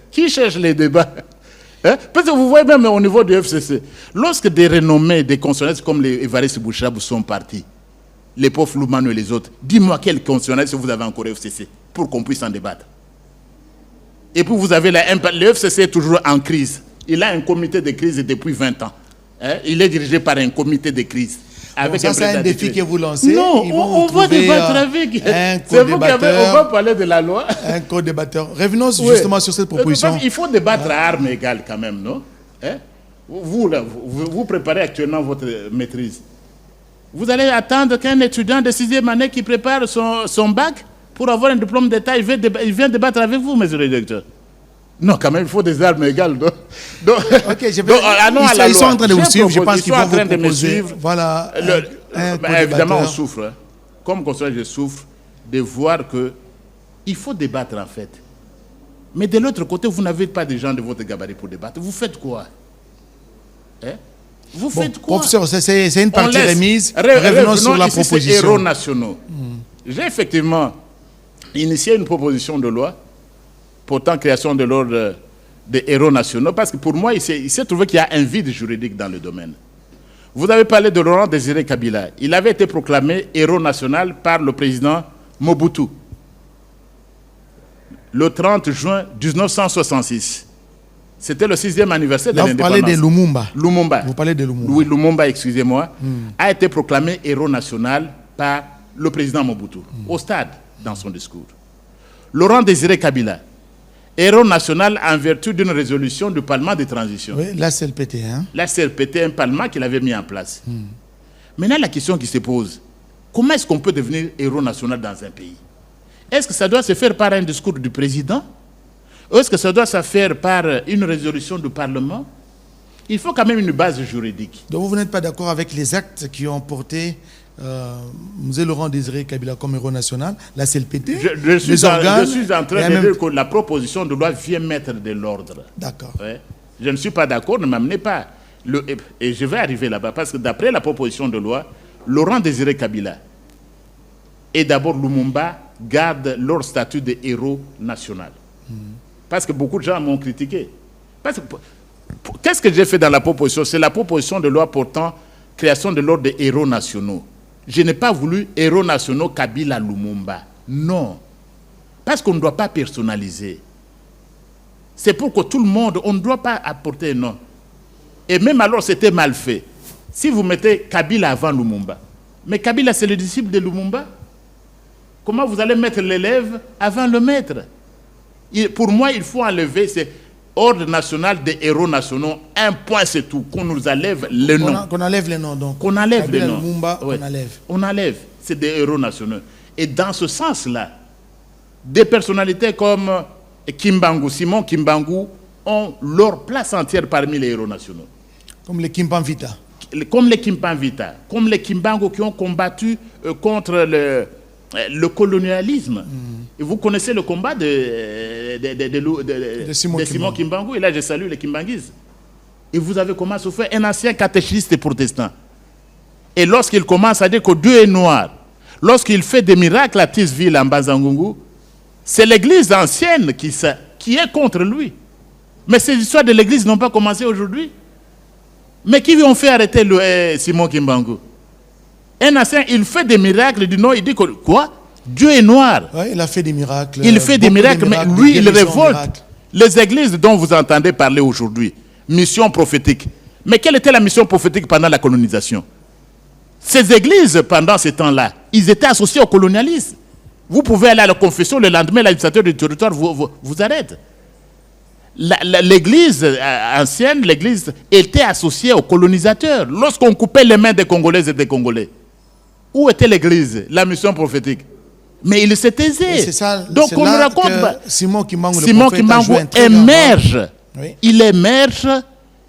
Speaker 2: Qui cherche les débats? Parce que vous voyez même au niveau du FCC, lorsque des renommés, des consonalistes comme les Évariste Bouchabou sont partis, les pauvres Loumano et les autres, dis-moi quel consonaliste vous avez encore au FCC pour qu'on puisse en débattre. Et puis vous avez le FCC est toujours en crise. Il a un comité de crise depuis 20 ans. Il est dirigé par un comité de crise.
Speaker 1: Avec ça, c'est un défi que vous lancez.
Speaker 2: Non, on va débattre avec. C'est vous qui avez, on va parler de la loi.
Speaker 1: Un co-débatteur. Revenons justement sur cette proposition.
Speaker 2: Il faut débattre à armes égales quand même, non? Vous préparez actuellement votre maîtrise. Vous allez attendre qu'un étudiant de 6e année qui prépare son bac pour avoir un diplôme d'État, il vient débattre avec vous, monsieur le directeur. Non, quand même, il faut des armes égales.
Speaker 1: Ils sont en train de vous suivre, je pense qu'ils vont vous proposer. Voilà.
Speaker 2: Évidemment, on souffre. Hein. Comme conseiller, je souffre de voir qu'il faut débattre, en fait. Mais de l'autre côté, vous n'avez pas de gens de votre gabarit pour débattre. Vous faites quoi? Vous faites quoi?
Speaker 1: Professeur, c'est une partie remise. Revenons sur la proposition.
Speaker 2: Héros nationaux. J'ai effectivement initié une proposition de loi portant création de l'ordre des héros nationaux, parce que pour moi, il s'est trouvé qu'il y a un vide juridique dans le domaine. Vous avez parlé de Laurent Désiré Kabila. Il avait été proclamé héros national par le président Mobutu le 30 juin 1966. C'était le 6e anniversaire de l'indépendance.
Speaker 1: Vous parlez de Lumumba.
Speaker 2: Lumumba.
Speaker 1: Vous parlez de Lumumba.
Speaker 2: Oui, Lumumba, excusez-moi, a été proclamé héros national par le président Mobutu, au stade, dans son discours. Laurent Désiré Kabila, héros national en vertu d'une résolution du Parlement de transition.
Speaker 1: Oui, la CLPT. Hein?
Speaker 2: La CLPT, un Parlement qu'il avait mis en place. Maintenant, la question qui se pose, comment est-ce qu'on peut devenir héros national dans un pays? Est-ce que ça doit se faire par un discours du président? Ou est-ce que ça doit se faire par une résolution du Parlement? Il faut quand même une base juridique.
Speaker 1: Donc vous n'êtes pas d'accord avec les actes qui ont porté M. Laurent Désiré Kabila comme héros national, la CLPT,
Speaker 2: je suis en train de dire que la proposition de loi vient mettre de l'ordre.
Speaker 1: D'accord.
Speaker 2: Ouais. Je ne suis pas d'accord, ne m'amenez pas. Et je vais arriver là-bas, parce que d'après la proposition de loi, Laurent Désiré Kabila et d'abord Lumumba gardent leur statut de héros national. Parce que beaucoup de gens m'ont critiqué. Qu'est-ce que j'ai fait dans la proposition? C'est la proposition de loi portant création de l'ordre des héros nationaux. Je n'ai pas voulu héros nationaux Kabila Lumumba. Non. Parce qu'on ne doit pas personnaliser. C'est pour que tout le monde, on ne doit pas apporter un nom. Et même alors, c'était mal fait. Si vous mettez Kabila avant Lumumba, mais Kabila, c'est le disciple de Lumumba. Comment vous allez mettre l'élève avant le maître? Pour moi, il faut enlever ce ordre national des héros nationaux. Un point, c'est tout. Qu'on nous enlève les noms.
Speaker 1: Qu'on enlève les noms, donc.
Speaker 2: Qu'on enlève
Speaker 1: Kabila,
Speaker 2: les noms.
Speaker 1: Lumumba,
Speaker 2: Ouais.
Speaker 1: on enlève.
Speaker 2: On enlève. C'est des héros nationaux. Et dans ce sens-là, des personnalités comme Kimbangu, Simon Kimbangu, ont leur place entière parmi les héros nationaux.
Speaker 1: Comme les Kimpanvita.
Speaker 2: Comme les Kimpanvita, comme les Kimbangu qui ont combattu contre le colonialisme. Et vous connaissez le combat de Simon Kimbangu. Et là, je salue les Kimbanguistes. Et vous avez comment souffert un ancien catéchiste protestant. Et lorsqu'il commence à dire que Dieu est noir, lorsqu'il fait des miracles à Tisville en Bazangungu, c'est l'église ancienne qui est contre lui. Mais ces histoires de l'église n'ont pas commencé aujourd'hui. Mais qui lui ont fait arrêter Simon Kimbangu? Un ancien, il fait des miracles, il dit non, il dit que quoi? Dieu est noir.
Speaker 1: Ouais, il a fait des miracles.
Speaker 2: Il fait des miracles, mais lui, il révolte. Les églises dont vous entendez parler aujourd'hui, mission prophétique. Mais quelle était la mission prophétique pendant la colonisation? Ces églises, pendant ce temps-là, ils étaient associés au colonialisme. Vous pouvez aller à la confession, le lendemain, l'administrateur du territoire vous arrête. L'église ancienne, l'église était associée aux colonisateurs. Lorsqu'on coupait les mains des Congolaises et des Congolais, où était l'église, la mission prophétique? Mais il se taisait. Donc on me raconte.
Speaker 1: Simon Kimbangu
Speaker 2: émerge. Oui. Il émerge.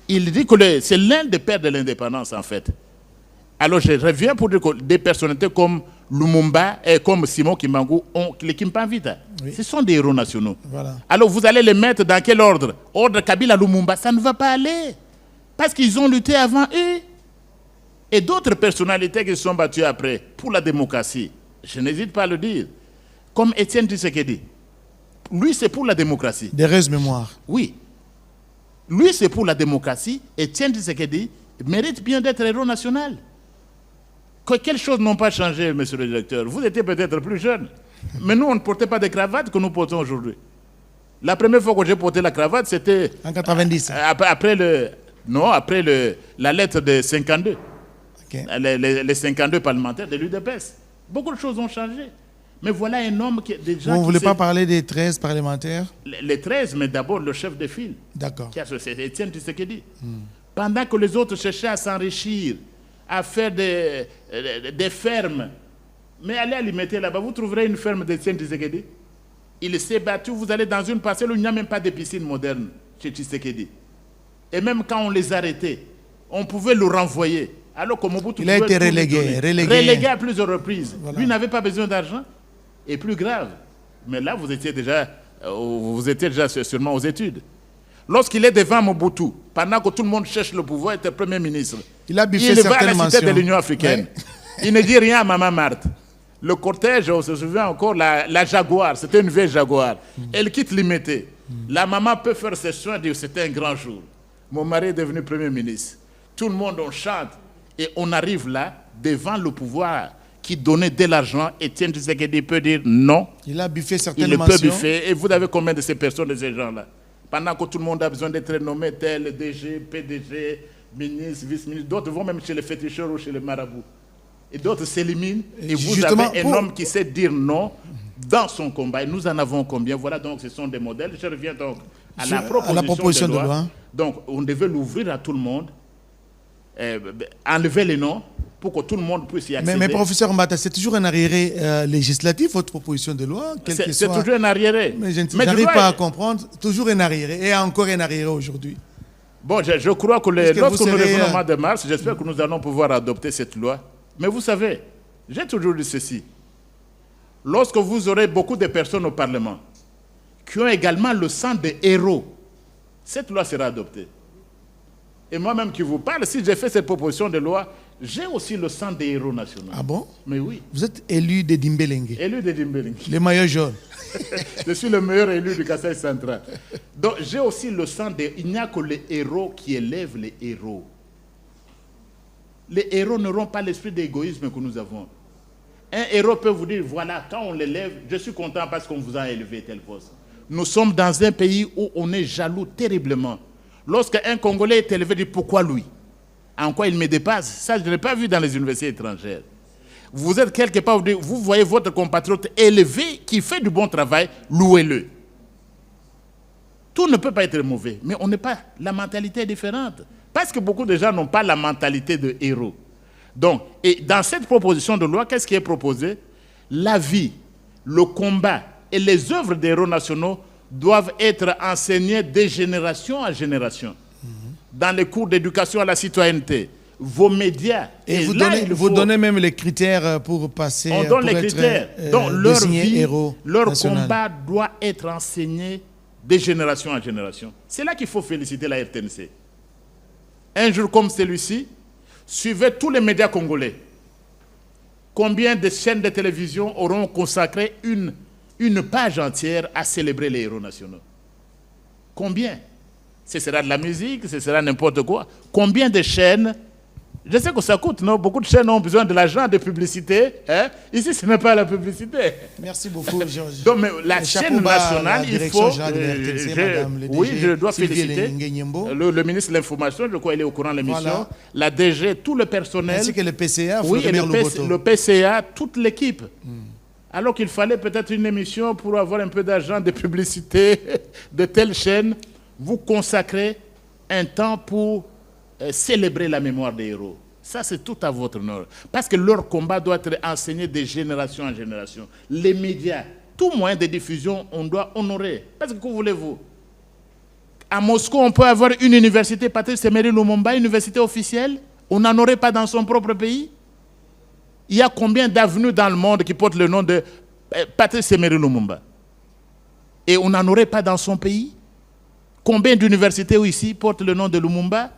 Speaker 2: Il dit que c'est l'un des pères de l'indépendance, en fait. Alors je reviens pour dire que des personnalités comme Lumumba et comme Simon Kimbangu ont les Kimpanvita. Oui. Ce sont des héros nationaux. Voilà. Alors vous allez les mettre dans quel ordre? Ordre Kabila Lumumba, ça ne va pas aller. Parce qu'ils ont lutté avant eux. Et d'autres personnalités qui se sont battues après pour la démocratie. Je n'hésite pas à le dire. Comme Étienne Tshisekedi. Lui, c'est pour la démocratie.
Speaker 1: Des restes mémoire.
Speaker 2: Oui. Lui, c'est pour la démocratie. Étienne Tshisekedi mérite bien d'être héros national. Quelles choses n'ont pas changé, monsieur le directeur? Vous étiez peut-être plus jeune. Mais nous, on ne portait pas de cravate que nous portons aujourd'hui. La première fois que j'ai porté la cravate, c'était...
Speaker 1: En 90.
Speaker 2: Après la lettre de 52. Okay. Les 52 parlementaires de l'UDPS. Beaucoup de choses ont changé. Mais voilà un homme qui...
Speaker 1: Vous ne voulez pas parler des 13 parlementaires?
Speaker 2: Les 13, mais d'abord le chef de file.
Speaker 1: D'accord.
Speaker 2: C'est Étienne Tshisekedi. Pendant que les autres cherchaient à s'enrichir, à faire des fermes. Mais allez alimenter là-bas, vous trouverez une ferme d'Étienne Tshisekedi. Il s'est battu, vous allez dans une parcelle où il n'y a même pas de piscine moderne chez Tshisekedi. Et même quand on les arrêtait, on pouvait le renvoyer. Alors que Mobutu
Speaker 1: il a été relégué
Speaker 2: à plusieurs reprises. Voilà. Lui n'avait pas besoin d'argent. Et plus grave, mais là vous étiez déjà sûrement aux études. Lorsqu'il est devant Mobutu, pendant que tout le monde cherche le pouvoir, il était Premier ministre. Il va à la cité de l'Union africaine. Ouais. Il ne dit rien à Maman Marthe. Le cortège, on se souvient encore, la Jaguar, c'était une vieille Jaguar. Elle quitte Limité. La maman peut faire ses soins, dire c'était un grand jour. Mon mari est devenu Premier ministre. Tout le monde, on chante. Et on arrive là, devant le pouvoir qui donnait de l'argent. Étienne Tshisekedi peut dire non.
Speaker 1: Il a buffé certaines mentions.
Speaker 2: Il peut buffer. Et vous avez combien de ces personnes, de ces gens-là? Pendant que tout le monde a besoin d'être nommé tel, DG, PDG, ministre, vice-ministre. D'autres vont même chez les féticheurs ou chez les marabouts. Et d'autres s'éliminent. Et vous avez un homme qui sait dire non dans son combat. Et nous en avons combien? Voilà, donc ce sont des modèles. Je reviens donc à la proposition de loi. Donc on devait l'ouvrir à tout le monde, enlever les noms pour que tout le monde puisse y accéder.
Speaker 1: Mais professeur Mbata, c'est toujours un arriéré législatif, votre proposition de loi?
Speaker 2: C'est toujours un arriéré.
Speaker 1: Mais je n'arrive pas à comprendre. Toujours un arriéré, et encore un arriéré aujourd'hui.
Speaker 2: Bon, je crois que lorsque nous revenons au mois de mars, j'espère que nous allons pouvoir adopter cette loi. Mais vous savez, j'ai toujours dit ceci. Lorsque vous aurez beaucoup de personnes au Parlement qui ont également le sang des héros, cette loi sera adoptée. Et moi-même qui vous parle, si j'ai fait cette proposition de loi, j'ai aussi le sang des héros nationaux.
Speaker 1: Ah bon?
Speaker 2: Mais oui.
Speaker 1: Vous êtes élu de Dimbélengue.
Speaker 2: Élu de Dimbélengue.
Speaker 1: Les maillots jaunes.
Speaker 2: Je suis le meilleur élu du Kasaï central. Donc j'ai aussi le sang des... Il n'y a que les héros qui élèvent les héros. Les héros n'auront pas l'esprit d'égoïsme que nous avons. Un héros peut vous dire, voilà, quand on l'élève, je suis content parce qu'on vous a élevé tel poste. Nous sommes dans un pays où on est jaloux terriblement. Lorsqu'un Congolais est élevé, il dit, pourquoi lui? En quoi il me dépasse? Ça, je ne l'ai pas vu dans les universités étrangères. Vous êtes quelque part, vous voyez votre compatriote élevé qui fait du bon travail, louez-le. Tout ne peut pas être mauvais, mais on n'est pas... La mentalité est différente. Parce que beaucoup de gens n'ont pas la mentalité de héros. Donc, et dans cette proposition de loi, qu'est-ce qui est proposé? La vie, le combat et les œuvres des héros nationaux doivent être enseignées de génération en génération. Dans les cours d'éducation à la citoyenneté, vos médias.
Speaker 1: Et vous donnez même les critères pour passer.
Speaker 2: On donne les critères. Donc leur vie, leur
Speaker 1: national.
Speaker 2: combat doit être enseigné de génération en génération. C'est là qu'il faut féliciter la RTNC. Un jour comme celui-ci, suivez tous les médias congolais. Combien de chaînes de télévision auront consacré une page entière à célébrer les héros nationaux? Combien? Ce sera de la musique, ce sera n'importe quoi. Combien de chaînes? Je sais que ça coûte, non? Beaucoup de chaînes ont besoin de l'argent, de publicité. Hein? Ici, ce n'est pas la publicité.
Speaker 1: Merci beaucoup, Georges.
Speaker 2: Donc, mais la chaîne nationale, il faut... Oui, je dois féliciter le ministre de l'Information, je crois qu'il est au courant de l'émission, voilà. La DG, tout le personnel.
Speaker 1: Ainsi que le PCA,
Speaker 2: oui, et le PCA, toute l'équipe. Alors qu'il fallait peut-être une émission pour avoir un peu d'argent de publicité de telle chaîne. Vous consacrez un temps pour célébrer la mémoire des héros. Ça, c'est tout à votre honneur. Parce que leur combat doit être enseigné de génération en génération. Les médias, tout moyen de diffusion, on doit honorer. Parce que voulez-vous? À Moscou, on peut avoir une université, Patrice Emery Lumumba, université officielle. On n'en aurait pas dans son propre pays. Il y a combien d'avenues dans le monde qui portent le nom de Patrice Emery Lumumba? Et on n'en aurait pas dans son pays? Combien d'universités ici portent le nom de Lumumba?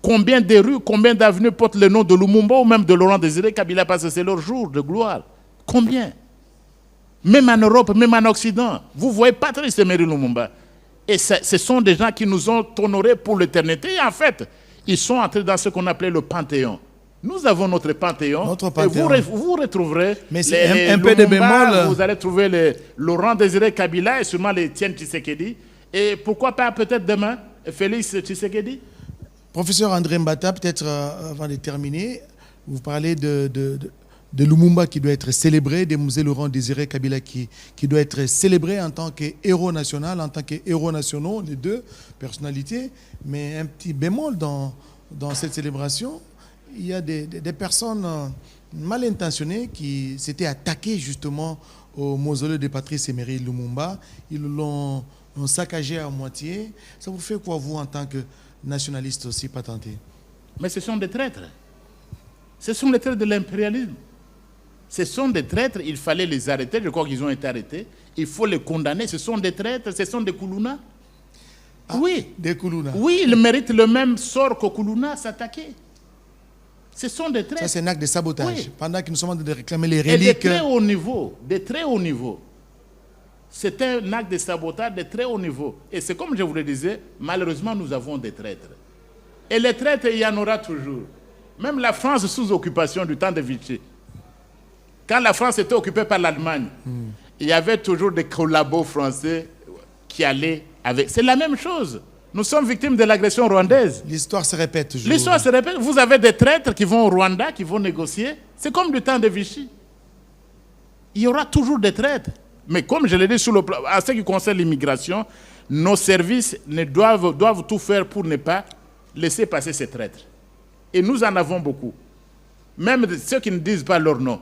Speaker 2: Combien de rues, combien d'avenues portent le nom de Lumumba ou même de Laurent Désiré Kabila parce que c'est leur jour de gloire? Combien? Même en Europe, même en Occident. Vous voyez Patrice Emery Lumumba. Et ce sont des gens qui nous ont honorés pour l'éternité. Et en fait, ils sont entrés dans ce qu'on appelait le Panthéon. Nous avons notre Panthéon. Et vous retrouverez
Speaker 1: un peu de bémol.
Speaker 2: Vous allez trouver les Laurent Désiré Kabila et sûrement les Etienne Tshisekedi. Et pourquoi pas peut-être demain, Félix Tshisekedi?
Speaker 1: Professeur André Mbata, peut-être avant de terminer, vous parlez de Lumumba qui doit être célébré, de Mzee Laurent Désiré Kabila qui doit être célébré en tant que héros national, en tant que héros nationaux, les deux personnalités. Mais un petit bémol dans cette célébration, il y a des personnes mal intentionnées qui s'étaient attaquées justement au mausolée de Patrice Emery Lumumba. Ils l'ont saccagé à moitié. Ça vous fait quoi, vous, en tant que nationaliste aussi patenté?
Speaker 2: Mais ce sont des traîtres. Ce sont les traîtres de l'impérialisme. Ce sont des traîtres, il fallait les arrêter. Je crois qu'ils ont été arrêtés. Il faut les condamner. Ce sont des traîtres, ce sont des Koulouna.
Speaker 1: Ah, oui. Des Koulouna.
Speaker 2: Oui, ils méritent le même sort que Koulouna s'attaquer. Ce sont des traîtres.
Speaker 1: Ça, c'est un acte de sabotage. Oui. Pendant que nous sommes en train de réclamer les reliques.
Speaker 2: Et de très haut niveau. De très haut niveau. C'est un acte de sabotage de très haut niveau. Et c'est comme je vous le disais, malheureusement, nous avons des traîtres. Et les traîtres, il y en aura toujours. Même la France sous occupation du temps de Vichy. Quand la France était occupée par l'Allemagne, il y avait toujours des collabos français qui allaient avec... C'est la même chose. Nous sommes victimes de l'agression rwandaise.
Speaker 1: L'histoire se répète toujours.
Speaker 2: L'histoire se répète. Vous avez des traîtres qui vont au Rwanda, qui vont négocier. C'est comme du temps de Vichy. il y aura toujours des traites. Mais comme je l'ai dit, en ce qui concerne l'immigration, nos services doivent tout faire pour ne pas laisser passer ces traîtres. Et nous en avons beaucoup. Même ceux qui ne disent pas leur nom.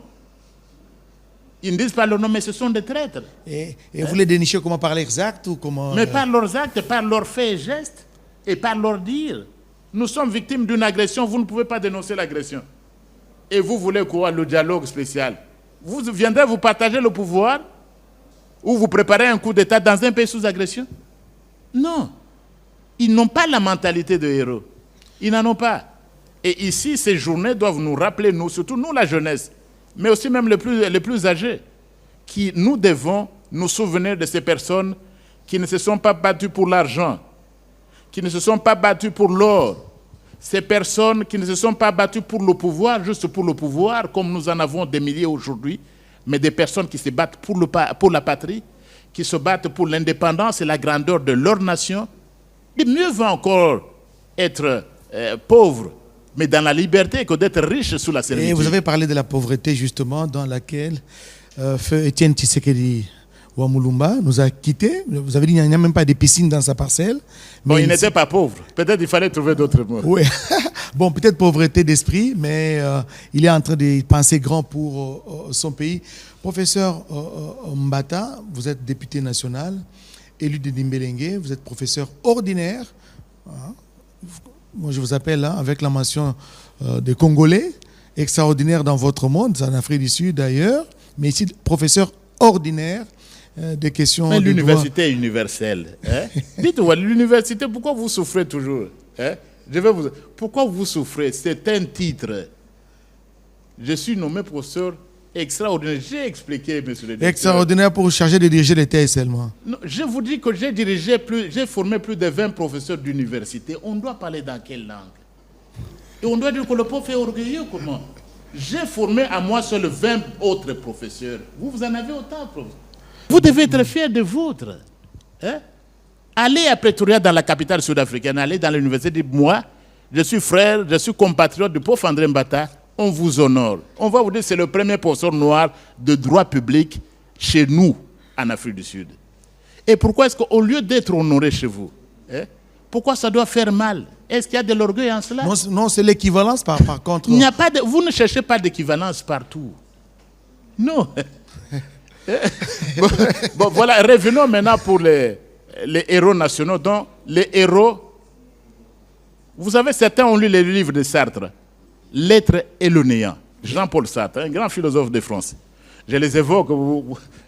Speaker 2: Ils ne disent pas leur nom, mais ce sont des traîtres.
Speaker 1: Et vous les dénichez comment, par leurs actes ou comment?
Speaker 2: Mais par leurs actes, par leurs faits et gestes, et par leurs dires. Nous sommes victimes d'une agression, vous ne pouvez pas dénoncer l'agression. Et vous voulez quoi, le dialogue spécial? Vous viendrez vous partager le pouvoir ou vous préparez un coup d'État dans un pays sous agression? Non. Ils n'ont pas la mentalité de héros. Ils n'en ont pas. Et ici, ces journées doivent nous rappeler, nous, surtout nous, la jeunesse, mais aussi même les plus âgés, qui nous devons nous souvenir de ces personnes qui ne se sont pas battues pour l'argent, qui ne se sont pas battues pour l'or, ces personnes qui ne se sont pas battues pour le pouvoir, juste pour le pouvoir, comme nous en avons des milliers aujourd'hui, mais des personnes qui se battent pour la patrie, qui se battent pour l'indépendance et la grandeur de leur nation. Et mieux vaut encore être pauvre, mais dans la liberté, que d'être riche sous la servitude.
Speaker 1: Et vous avez parlé de la pauvreté, justement, dans laquelle Feu Étienne Tshisekedi Wamulumba nous a quittés. Vous avez dit qu'il n'y a même pas de piscine dans sa parcelle.
Speaker 2: Bon, il n'était pas pauvre. Peut-être qu'il fallait trouver d'autres mots.
Speaker 1: Oui. Bon, peut-être pauvreté d'esprit, mais il est en train de penser grand pour son pays. Professeur Mbata, vous êtes député national, élu de Dimbélengue, vous êtes professeur ordinaire. Moi, je vous appelle avec la mention des Congolais, extraordinaire dans votre monde, c'est en Afrique du Sud d'ailleurs, mais ici, professeur ordinaire. Des questions.
Speaker 2: Mais l'université est universelle. Hein? Dites-moi, l'université, pourquoi vous souffrez toujours? Hein? Pourquoi vous souffrez? C'est un titre. Je suis nommé professeur extraordinaire. J'ai expliqué, monsieur le directeur.
Speaker 1: Extraordinaire pour charger de diriger les thèses seulement.
Speaker 2: Non, je vous dis que j'ai formé plus de 20 professeurs d'université. On doit parler dans quelle langue? Et on doit dire que le prof est orgueilleux, comment? J'ai formé à moi seul 20 autres professeurs. Vous en avez autant, professeur. Vous devez être fiers de vôtre. Hein? Allez à Pretoria, dans la capitale sud-africaine, allez dans l'université, dites moi, je suis frère, je suis compatriote du prof André Mbata, on vous honore. On va vous dire que c'est le premier professeur noir de droit public chez nous, en Afrique du Sud. Et pourquoi est-ce qu'au lieu d'être honoré chez vous, hein, pourquoi ça doit faire mal? Est-ce qu'il y a de l'orgueil en cela?
Speaker 1: Non, c'est l'équivalence par contre.
Speaker 2: Il n'y a pas de, vous ne cherchez pas d'équivalence partout. Non. Bon, voilà, revenons maintenant pour les héros nationaux. Donc, les héros, vous savez, certains ont lu les livres de Sartre, L'être et le néant. Jean-Paul Sartre, un grand philosophe de France. Je les évoque,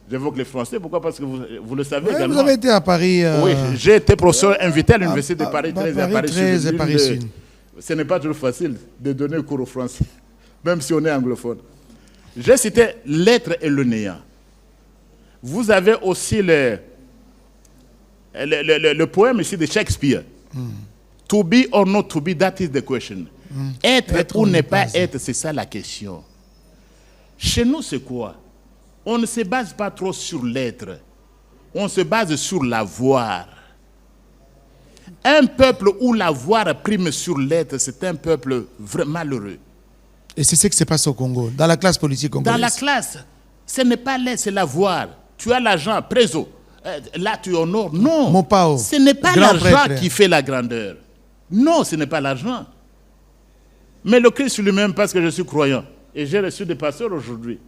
Speaker 2: j'évoque les Français, pourquoi? Parce que vous le savez également.
Speaker 1: Vous avez été à Paris.
Speaker 2: Oui, j'ai été professeur invité à l'Université de Paris 13 à Paris
Speaker 1: 13 et Paris Sud.
Speaker 2: Ce n'est pas toujours facile de donner cours aux Français, même si on est anglophone. J'ai cité L'être et le néant. Vous avez aussi le poème ici de Shakespeare. To be or not to be, that is the question. Être ou ne pas être, c'est ça la question. Chez nous, c'est quoi? On ne se base pas trop sur l'être. On se base sur l'avoir. Un peuple où l'avoir prime sur l'être, c'est un peuple vraiment malheureux.
Speaker 1: Et c'est ce qui se passe au Congo, dans la classe politique congolaise.
Speaker 2: Dans la classe, ce n'est pas l'être, c'est l'avoir. Tu as l'argent, préso. Là, tu honores. Non,
Speaker 1: Mopao,
Speaker 2: ce n'est pas l'argent qui fait la grandeur. Non, ce n'est pas l'argent. Mais le Christ lui-même, parce que je suis croyant, et j'ai reçu des pasteurs aujourd'hui,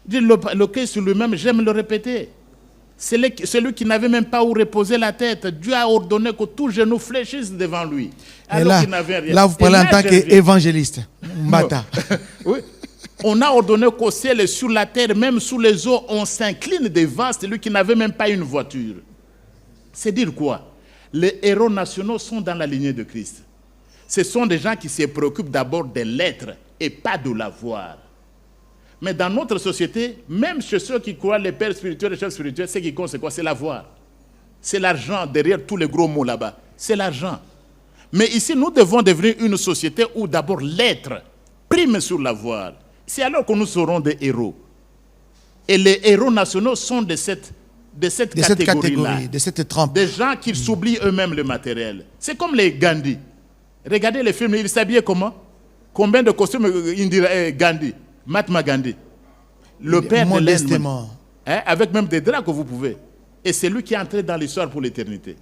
Speaker 2: dit le Christ lui-même, j'aime le répéter, c'est celui qui n'avait même pas où reposer la tête. Dieu a ordonné que tout genou fléchisse devant lui. Alors qu'il n'avait rien.
Speaker 1: Là, vous parlez en tant qu'évangéliste. Mbata.
Speaker 2: Oui. On a ordonné qu'au ciel et sur la terre, même sous les eaux, on s'incline devant celui qui n'avait même pas une voiture. C'est dire quoi? Les héros nationaux sont dans la lignée de Christ. Ce sont des gens qui se préoccupent d'abord de l'être et pas de l'avoir. Mais dans notre société, même chez ceux qui croient les pères spirituels et les chefs spirituels, ce qui compte, c'est quoi? C'est l'avoir. C'est l'argent derrière tous les gros mots là-bas. C'est l'argent. Mais ici, nous devons devenir une société où d'abord l'être prime sur l'avoir. C'est alors que nous serons des héros. Et les héros nationaux sont de cette catégorie-là.
Speaker 1: De cette trempe.
Speaker 2: Des gens qui s'oublient eux-mêmes le matériel. C'est comme les Gandhi. Regardez les films, ils s'habillaient comment? Combien de costumes Indira Gandhi, Mahatma Gandhi? le père de l'Inde,
Speaker 1: modestement.
Speaker 2: avec même des draps que vous pouvez. Et c'est lui qui est entré dans l'histoire pour l'éternité.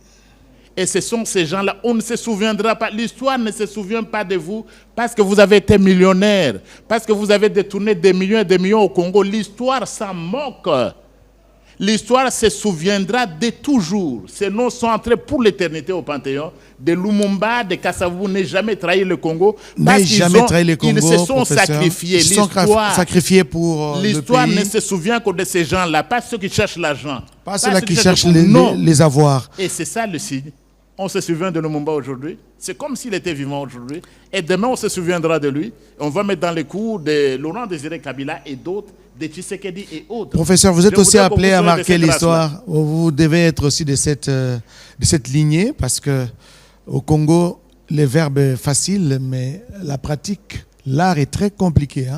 Speaker 2: Et ce sont ces gens-là, on ne se souviendra pas, l'histoire ne se souvient pas de vous parce que vous avez été millionnaire, parce que vous avez détourné des millions et des millions au Congo. L'histoire s'en moque. L'histoire se souviendra de toujours. Ces noms sont entrés pour l'éternité au Panthéon. De Lumumba, de Kasavubu n'aient jamais trahi le Congo. Parce qu'ils ils se sont sacrifiés.
Speaker 1: Ils se sont sacrifiés pour
Speaker 2: l'histoire ne se souvient que de ces gens-là, pas ceux qui cherchent l'argent.
Speaker 1: Pas ceux-là qui cherchent les avoirs.
Speaker 2: Et c'est ça le signe. On se souvient de Lumumba aujourd'hui. C'est comme s'il était vivant aujourd'hui. Et demain, on se souviendra de lui. On va mettre dans les coups de Laurent Désiré Kabila et d'autres, de Tshisekedi et autres.
Speaker 1: Professeur, vous êtes aussi appelé à marquer l'histoire. Vous devez être aussi de cette lignée parce que au Congo, les verbes sont faciles, mais la pratique, l'art est très compliqué.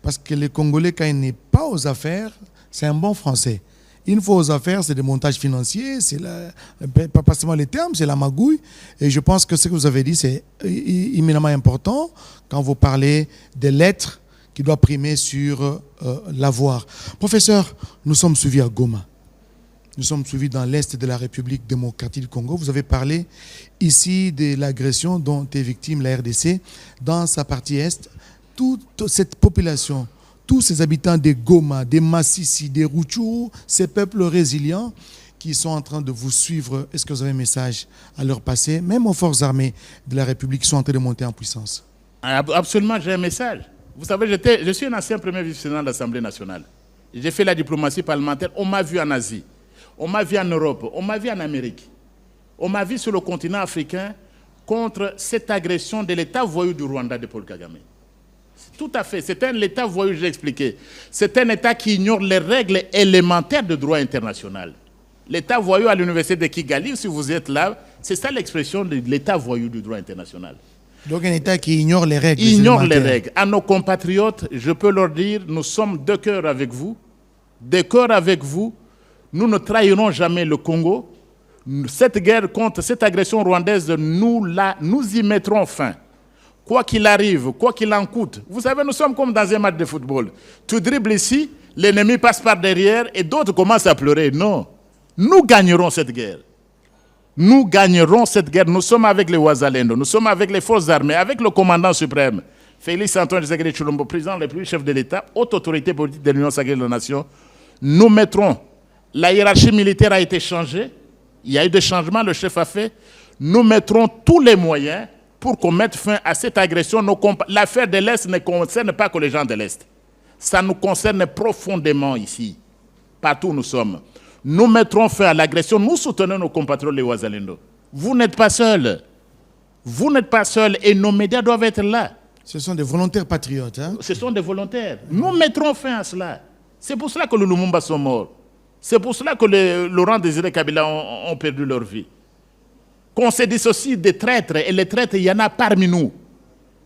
Speaker 1: Parce que les Congolais, quand il n'est pas aux affaires, c'est un bon français. Une fois aux affaires, c'est des montages financiers, c'est pas seulement les termes, c'est la magouille. Et je pense que ce que vous avez dit, c'est éminemment important quand vous parlez des lettres qui doivent primer sur l'avoir. Professeur, nous sommes suivis à Goma. Nous sommes suivis dans l'Est de la République démocratique du Congo. Vous avez parlé ici de l'agression dont est victime la RDC dans sa partie Est. Toute cette population, tous ces habitants des Goma, des Massissi, des Rutshuru, ces peuples résilients qui sont en train de vous suivre, est-ce que vous avez un message à leur passer, même aux forces armées de la République qui sont en train de monter en puissance?
Speaker 2: Absolument, j'ai un message. Vous savez, je suis un ancien premier vice-président de l'Assemblée nationale. J'ai fait la diplomatie parlementaire. On m'a vu en Asie, on m'a vu en Europe, on m'a vu en Amérique. On m'a vu sur le continent africain contre cette agression de l'État voyou du Rwanda de Paul Kagame. Tout à fait. C'est un État voyou, je l'ai expliqué. C'est un État qui ignore les règles élémentaires de droit international. L'État voyou à l'université de Kigali, si vous êtes là, c'est ça l'expression de l'État voyou du droit international.
Speaker 1: Donc un État qui ignore les règles.
Speaker 2: Ignore les règles. À nos compatriotes, je peux leur dire, nous sommes de cœur avec vous. De cœur avec vous. Nous ne trahirons jamais le Congo. Cette guerre contre cette agression rwandaise, nous y mettrons fin. Quoi qu'il arrive, quoi qu'il en coûte. Vous savez, nous sommes comme dans un match de football. Tu dribbles ici, l'ennemi passe par derrière et d'autres commencent à pleurer. Non. Nous gagnerons cette guerre. Nous gagnerons cette guerre. Nous sommes avec les Ouazalendo, nous sommes avec les forces armées, avec le commandant suprême, Félix Antoine Tshisekedi Tshilombo, président le plus chef de l'État, haute autorité politique de l'Union sacrée de la Nation. Nous mettrons, la hiérarchie militaire a été changée, il y a eu des changements, le chef a fait. Nous mettrons tous les moyens pour qu'on mette fin à cette agression. L'affaire de l'Est ne concerne pas que les gens de l'Est. Ça nous concerne profondément ici, partout où nous sommes. Nous mettrons fin à l'agression, nous soutenons nos compatriotes les Ouazalendo. Vous n'êtes pas seuls. Vous n'êtes pas seuls et nos médias doivent être là.
Speaker 1: Ce sont des volontaires patriotes. Hein?
Speaker 2: Ce sont des volontaires. Nous mettrons fin à cela. C'est pour cela que les Lumumba sont morts. C'est pour cela que les Laurent Désiré Kabila ont perdu leur vie. Qu'on se dissocie des traîtres, et les traîtres, il y en a parmi nous.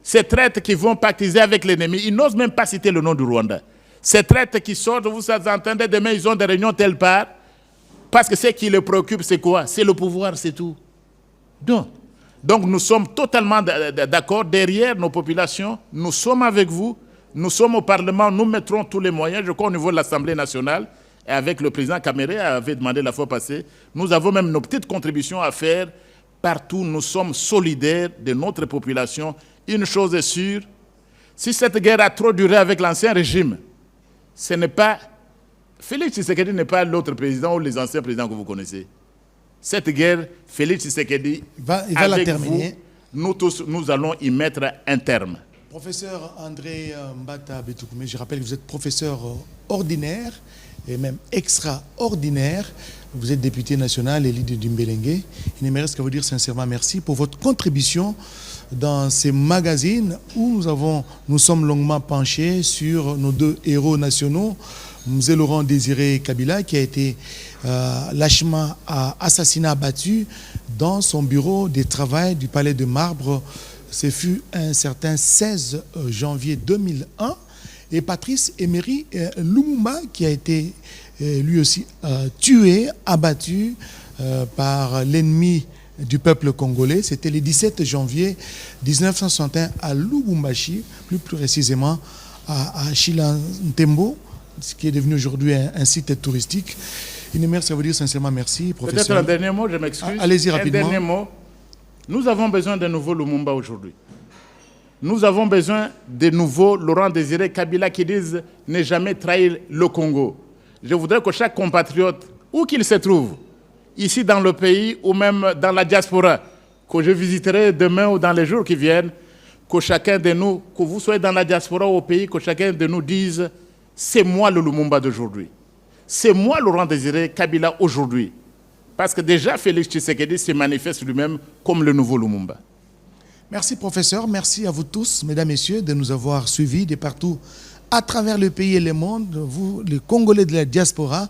Speaker 2: Ces traîtres qui vont pactiser avec l'ennemi, ils n'osent même pas citer le nom du Rwanda. Ces traîtres qui sortent, vous entendez, demain ils ont des réunions telle part, parce que ce qui les préoccupe, c'est quoi? C'est le pouvoir, c'est tout. Donc nous sommes totalement d'accord derrière nos populations, nous sommes avec vous, nous sommes au Parlement, nous mettrons tous les moyens, je crois au niveau de l'Assemblée nationale, et avec le président Kamere avait demandé la fois passée, nous avons même nos petites contributions à faire. Partout, nous sommes solidaires de notre population. Une chose est sûre, si cette guerre a trop duré avec l'ancien régime, ce n'est pas... Félix Tshisekedi n'est pas l'autre président ou les anciens présidents que vous connaissez. Cette guerre, Félix Tshisekedi, il va la terminer. Nous tous, nous allons y mettre un terme.
Speaker 1: Professeur André Mbata Betoukoumé, je rappelle que vous êtes professeur ordinaire et même extraordinaire. Vous êtes député national et leader du Mbelenge. Il ne me reste qu'à vous dire sincèrement merci pour votre contribution dans ces magazines où nous sommes longuement penchés sur nos deux héros nationaux, Mzee Laurent Désiré Kabila, qui a été lâchement assassiné, abattu dans son bureau de travail du Palais de Marbre. Ce fut un certain 16 janvier 2001. Et Patrice Emery Lumumba, qui a été lui aussi tué, abattu par l'ennemi du peuple congolais. C'était le 17 janvier 1961 à Lubumbashi, plus précisément à Chilantembo, ce qui est devenu aujourd'hui un site touristique. Inémer, ça veut dire sincèrement merci, professeur.
Speaker 2: Peut-être un dernier mot, je m'excuse.
Speaker 1: Allez-y rapidement.
Speaker 2: Un dernier mot. Nous avons besoin d'un nouveau Lumumba aujourd'hui. Nous avons besoin de nouveaux Laurent Désiré Kabila qui disent ne jamais trahir le Congo. Je voudrais que chaque compatriote, où qu'il se trouve, ici dans le pays ou même dans la diaspora, que je visiterai demain ou dans les jours qui viennent, que chacun de nous, que vous soyez dans la diaspora ou au pays, que chacun de nous dise « c'est moi le Lumumba d'aujourd'hui. C'est moi Laurent Désiré Kabila aujourd'hui. » Parce que déjà Félix Tshisekedi se manifeste lui-même comme le nouveau Lumumba.
Speaker 1: Merci professeur, merci à vous tous, mesdames, messieurs, de nous avoir suivis de partout à travers le pays et le monde, vous, les Congolais de la diaspora.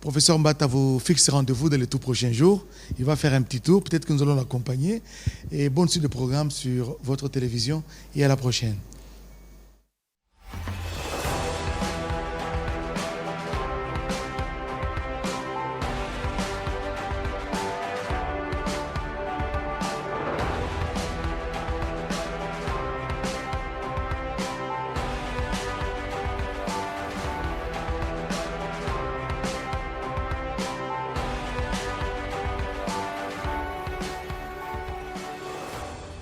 Speaker 1: Professeur Mbata vous fixe rendez-vous dans les tout prochains jours. Il va faire un petit tour, peut-être que nous allons l'accompagner. Et bonne suite de programme sur votre télévision et à la prochaine.